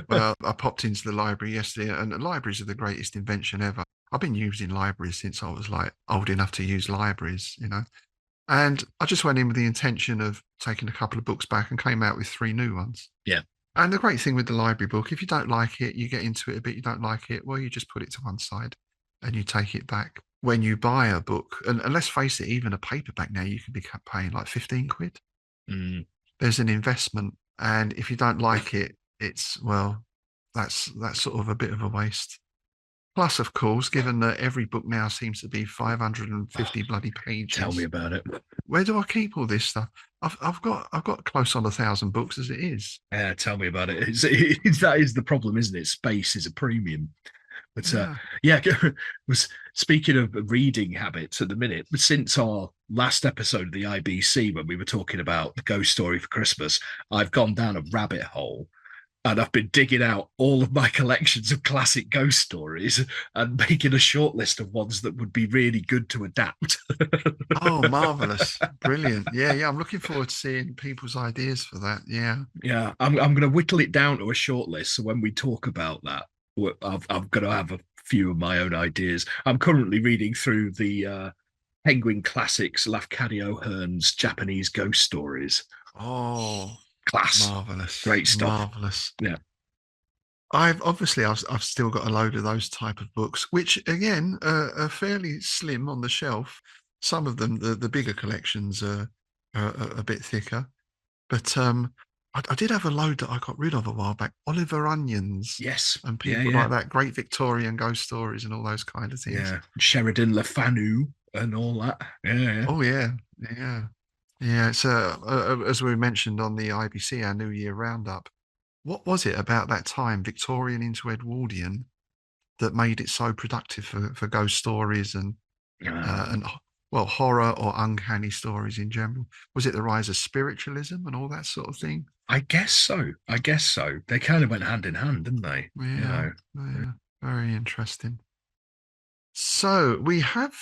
Well, I popped into the library yesterday, and libraries are the greatest invention ever. I've been using libraries since I was old enough to use libraries, And I just went in with the intention of taking a couple of books back and came out with 3 new ones. Yeah. And the great thing with the library book, if you don't like it, you get into it a bit, you don't like it, well, you just put it to one side and you take it back. When you buy a book, and let's face it, even a paperback now, you can be paying like 15 quid. Mm. There's an investment. And if you don't like it, it's, well, that's sort of a bit of a waste. Plus, of course, given that every book now seems to be 550 bloody pages. Tell me about it. Where do I keep all this stuff? I've got close on 1,000 books as it is. Yeah, tell me about it. That is the problem, isn't it? Space is a premium. But was speaking of reading habits at the minute, since our last episode of the IBC when we were talking about the ghost story for Christmas, I've gone down a rabbit hole. And I've been digging out all of my collections of classic ghost stories and making a short list of ones that would be really good to adapt. Oh, marvelous. Brilliant. Yeah. I'm looking forward to seeing people's ideas for that. Yeah. Yeah. I'm going to whittle it down to a short list. So when we talk about that, I've got to have a few of my own ideas. I'm currently reading through the Penguin Classics, Lafcadio Hearn's Japanese ghost stories. Oh, class. Marvelous. Great stuff. Marvelous. Yeah. I've still got a load of those type of books, which again are fairly slim on the shelf. Some of them, the bigger collections are a bit thicker, but I did have a load that I got rid of a while back. Oliver Onions, yes, and people like that. Great Victorian ghost stories and all those kind of things. Yeah, Sheridan Le Fanu and all that. Yeah. Oh yeah. It's as we mentioned on the IBC, our New Year roundup. What was it about that time, Victorian into Edwardian, that made it so productive for ghost stories and horror or uncanny stories in general? Was it the rise of spiritualism and all that sort of thing? I guess so. They kind of went hand in hand, didn't they? Yeah. Very interesting. So we have,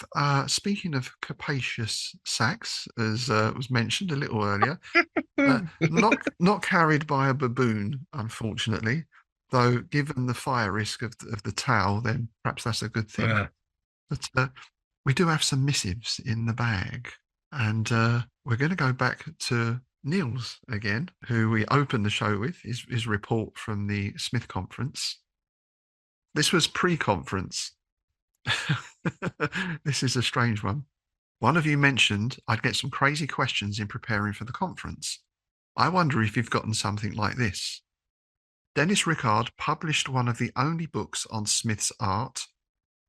speaking of capacious sacks, as was mentioned a little earlier, not carried by a baboon, unfortunately, though given the fire risk of the towel, then perhaps that's a good thing. Yeah. But we do have some missives in the bag, and we're going to go back to Niels again, who we opened the show with, his report from the Smith conference. This was pre-conference. This is a strange one. One of you mentioned I'd get some crazy questions in preparing for the conference. I wonder if you've gotten something like this. Dennis Rickard published one of the only books on Smith's art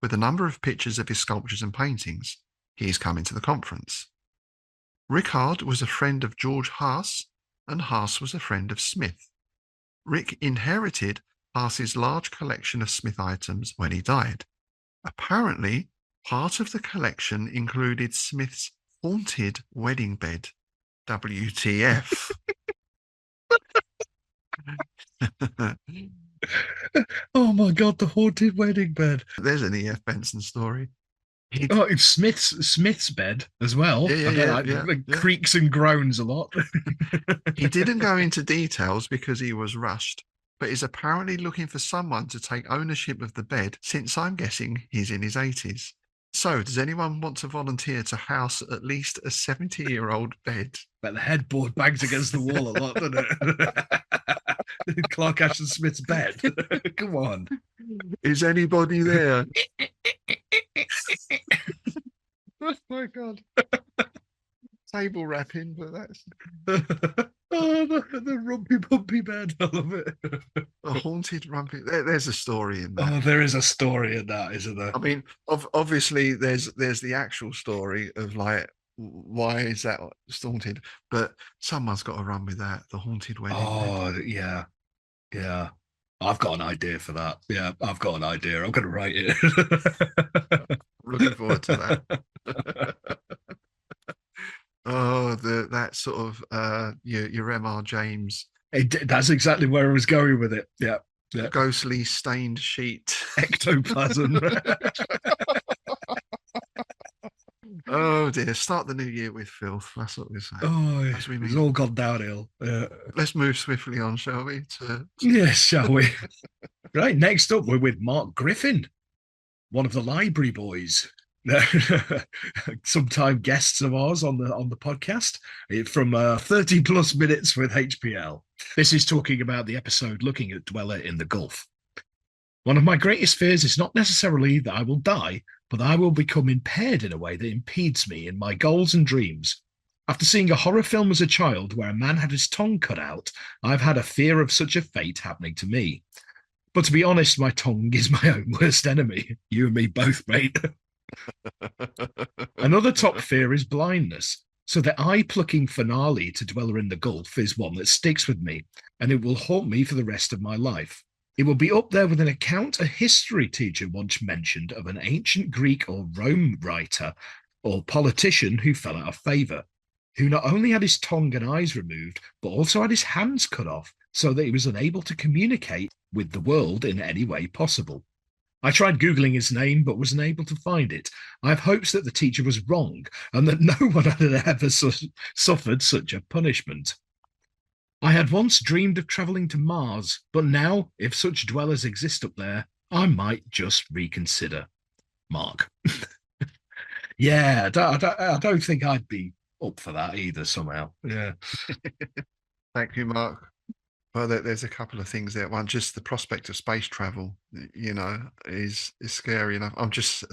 with a number of pictures of his sculptures and paintings. He is coming to the conference. Rickard was a friend of George Haas, and Haas was a friend of Smith. Rick inherited Haas's large collection of Smith items when he died. Apparently, part of the collection included Smith's haunted wedding bed. WTF. Oh my God, the haunted wedding bed. There's an E.F. Benson story. It's Smith's bed as well. Yeah. Creaks and groans a lot. He didn't go into details because he was rushed, but is apparently looking for someone to take ownership of the bed, since I'm guessing he's in his 80s. So, does anyone want to volunteer to house at least a 70-year-old bed? But the headboard bangs against the wall a lot, doesn't it? Clark Ashton Smith's bed. Come on. Is anybody there? Oh my God. Table wrapping, but that's... the rumpy bumpy bed. I love it. A haunted rumpy... There's a story in that. Oh, there is a story in that, isn't there? I mean, obviously, there's the actual story of, like, why is that haunted? But someone's got to run with that, the haunted wedding. Oh, yeah. Yeah. I've got an idea for that. Yeah, I've got an idea. I'm going to write it. I'm looking forward to that. Oh, that sort of your M.R. James. That's exactly where I was going with it. Yeah. Ghostly stained sheet. Ectoplasm. Oh dear! Start the new year with filth. That's what we're saying. Oh, it's all gone downhill. Let's move swiftly on, shall we? Yes, shall we? Right. Next up, we're with Mark Griffin, one of the library boys. sometime guests of ours on the podcast from 30 plus minutes with HPL. This is talking about the episode looking at Dweller in the Gulf. One of my greatest fears is not necessarily that I will die, but that I will become impaired in a way that impedes me in my goals and dreams. After seeing a horror film as a child where a man had his tongue cut out, I've had a fear of such a fate happening to me. But to be honest, my tongue is my own worst enemy. You and me both, mate. Another top fear is blindness. So the eye-plucking finale to Dweller in the Gulf is one that sticks with me, and it will haunt me for the rest of my life. It will be up there with an account a history teacher once mentioned of an ancient Greek or Rome writer or politician who fell out of favour, who not only had his tongue and eyes removed, but also had his hands cut off so that he was unable to communicate with the world in any way possible. I tried Googling his name, but was unable to find it. I have hopes that the teacher was wrong and that no one had ever suffered such a punishment. I had once dreamed of travelling to Mars, but now, if such dwellers exist up there, I might just reconsider. Mark. Yeah, I don't think I'd be up for that either somehow. Yeah. Thank you, Mark. Well, there's a couple of things there. One, just the prospect of space travel, is scary enough. I'm just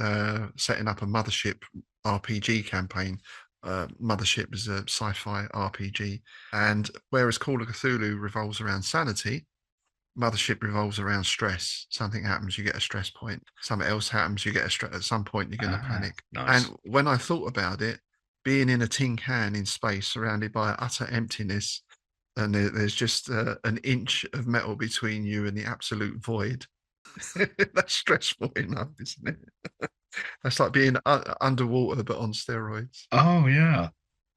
setting up a Mothership RPG campaign. Mothership is a sci-fi RPG, and whereas Call of Cthulhu revolves around sanity, Mothership revolves around stress. Something happens, you get a stress point. Something else happens, you get a stress. At some point, you're going to panic. Nice. And when I thought about it, being in a tin can in space, surrounded by utter emptiness, and there's just an inch of metal between you and the absolute void. That's stressful enough, isn't it? That's like being underwater but on steroids. Oh yeah,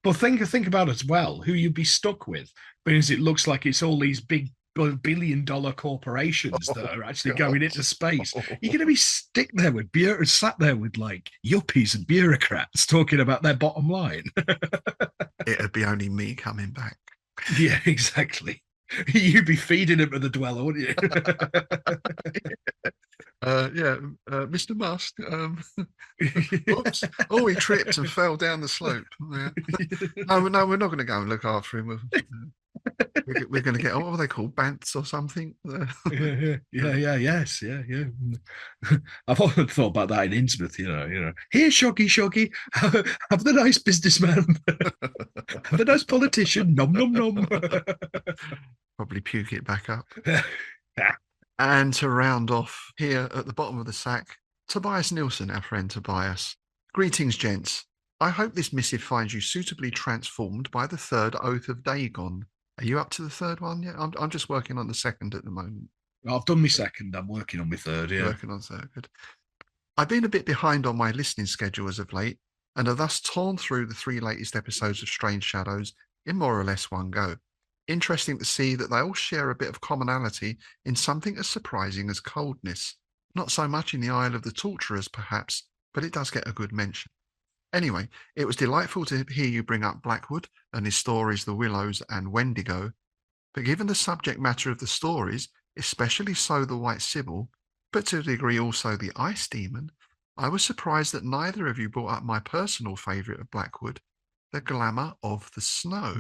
but think about it as well. Who you'd be stuck with, because it looks like it's all these big billion-dollar corporations that are actually going into space. You're going to be sat there with like yuppies and bureaucrats talking about their bottom line. It'd be only me coming back. Yeah, exactly. You'd be feeding him to the Dweller, wouldn't you? Mr. Musk. Oops. Oh, he tripped and fell down the slope. Yeah. No, we're not going to go and look after him. We're going to get, what are they called? Bants or something? Yes. I've often thought about that in Innsmouth, Here, Shoggy, have the nice businessman, have the nice politician, nom, nom, nom. Probably puke it back up. And to round off here at the bottom of the sack, Tobias Nilsson, our friend Tobias. Greetings, gents. I hope this missive finds you suitably transformed by the third oath of Dagon. Are you up to the third one yet? I'm just working on the second at the moment. I've done my second. I'm working on my third, yeah. Working on third, good. I've been a bit behind on my listening schedule as of late, and have thus torn through the 3 latest episodes of Strange Shadows in more or less one go. Interesting to see that they all share a bit of commonality in something as surprising as coldness. Not so much in the Isle of the Torturers, perhaps, but it does get a good mention. Anyway, it was delightful to hear you bring up Blackwood and his stories The Willows and Wendigo, but given the subject matter of the stories, especially so the White Sibyl, but to a degree also the Ice Demon, I was surprised that neither of you brought up my personal favourite of Blackwood, The Glamour of the Snow.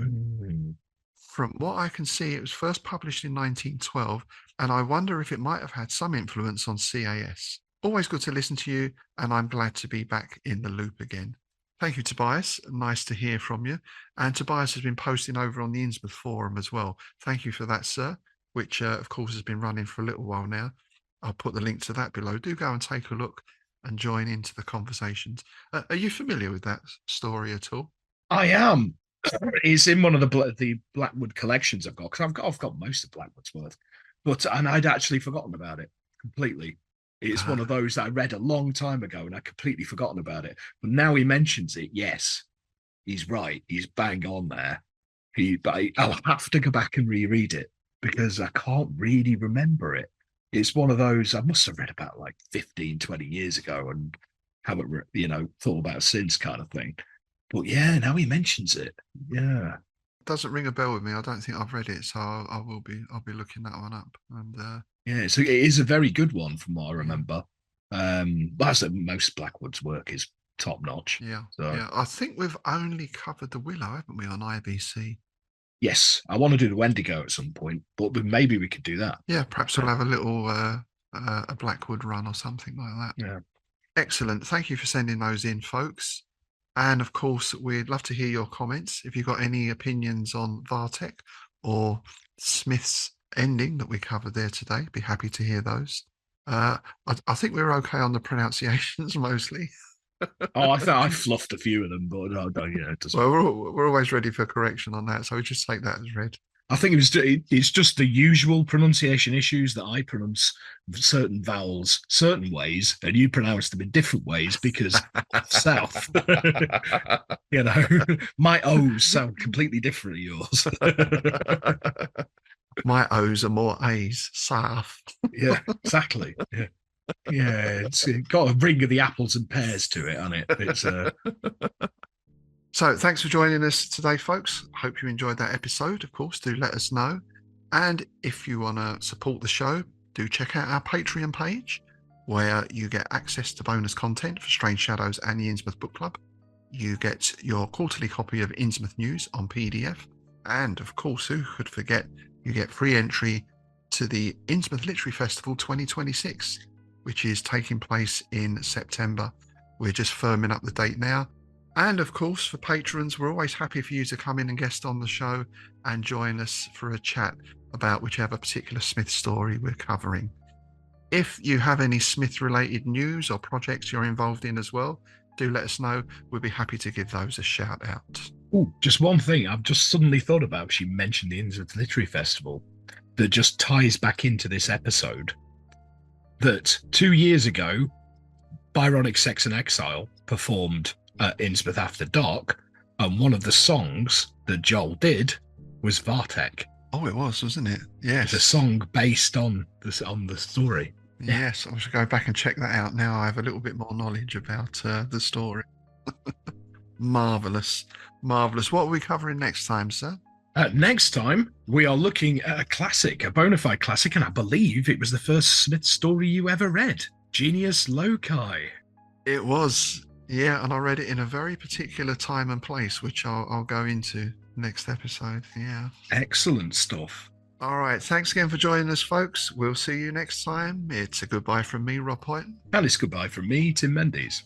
From what I can see, it was first published in 1912, and I wonder if it might have had some influence on CAS. Always good to listen to you, and I'm glad to be back in the loop again. Thank you, Tobias. Nice to hear from you. And Tobias has been posting over on the Innsmouth forum as well. Thank you for that, sir, which, of course, has been running for a little while now. I'll put the link to that below. Do go and take a look and join into the conversations. Are you familiar with that story at all? I am. It's in one of the Blackwood collections I've got, because I've got most of Blackwood's work, and I'd actually forgotten about it completely. It's one of those that I read a long time ago and I'd completely forgotten about it. But now he mentions it, yes, he's right. He's bang on there. I'll have to go back and reread it because I can't really remember it. It's one of those I must have read about like 15, 20 years ago and haven't, thought about it since, kind of thing. But yeah, now he mentions it. Yeah. Doesn't ring a bell with me. I don't think I've read it, so I'll be looking that one up. And yeah, so it is a very good one from what I remember. That's most Blackwood's work is top notch. Yeah. So. Yeah. I think we've only covered the Willow, haven't we, on IBC? Yes, I want to do the Wendigo at some point, but maybe we could do that. Yeah, perhaps we'll have a little a Blackwood run or something like that. Yeah. Excellent. Thank you for sending those in, folks. And of course, we'd love to hear your comments. If you've got any opinions on Vathek or Smith's ending that we covered there today, be happy to hear those. I think we're okay on the pronunciations mostly. Oh, I thought I fluffed a few of them, but no, it doesn't. Well, we're always ready for correction on that, so we just take that as read. I think it's just the usual pronunciation issues that I pronounce certain vowels certain ways, and you pronounce them in different ways because of south. My O's sound completely different to yours. My O's are more A's, south. Yeah, exactly. Yeah. Yeah, it's got a ring of the apples and pears to it, hasn't it? It's So thanks for joining us today, folks. Hope you enjoyed that episode. Of course, do let us know. And if you want to support the show, do check out our Patreon page, where you get access to bonus content for Strange Shadows and the Innsmouth Book Club. You get your quarterly copy of Innsmouth News on PDF. And of course, who could forget, you get free entry to the Innsmouth Literary Festival 2026, which is taking place in September. We're just firming up the date now. And of course, for patrons, we're always happy for you to come in and guest on the show and join us for a chat about whichever particular Smith story we're covering. If you have any Smith-related news or projects you're involved in as well, do let us know. We'll be happy to give those a shout out. Oh, just one thing I've just suddenly thought about. She mentioned the Innsmouth Literary Festival that just ties back into this episode. That 2 years ago, Byronic Sex and Exile performed at Innsmouth After Dark, and one of the songs that Joel did was Vathek. Oh, it was, wasn't it? Yes. It's a song based on the story. Yes, I should go back and check that out now. I have a little bit more knowledge about the story. Marvellous. Marvellous. What are we covering next time, sir? Next time, we are looking at a classic, a bona fide classic, and I believe it was the first Smith story you ever read, Genius Loci. It was, yeah, and I read it in a very particular time and place, which I'll go into next episode, yeah. Excellent stuff. All right, thanks again for joining us, folks. We'll see you next time. It's a goodbye from me, Rob Hoyt. And it's goodbye from me, Tim Mendes.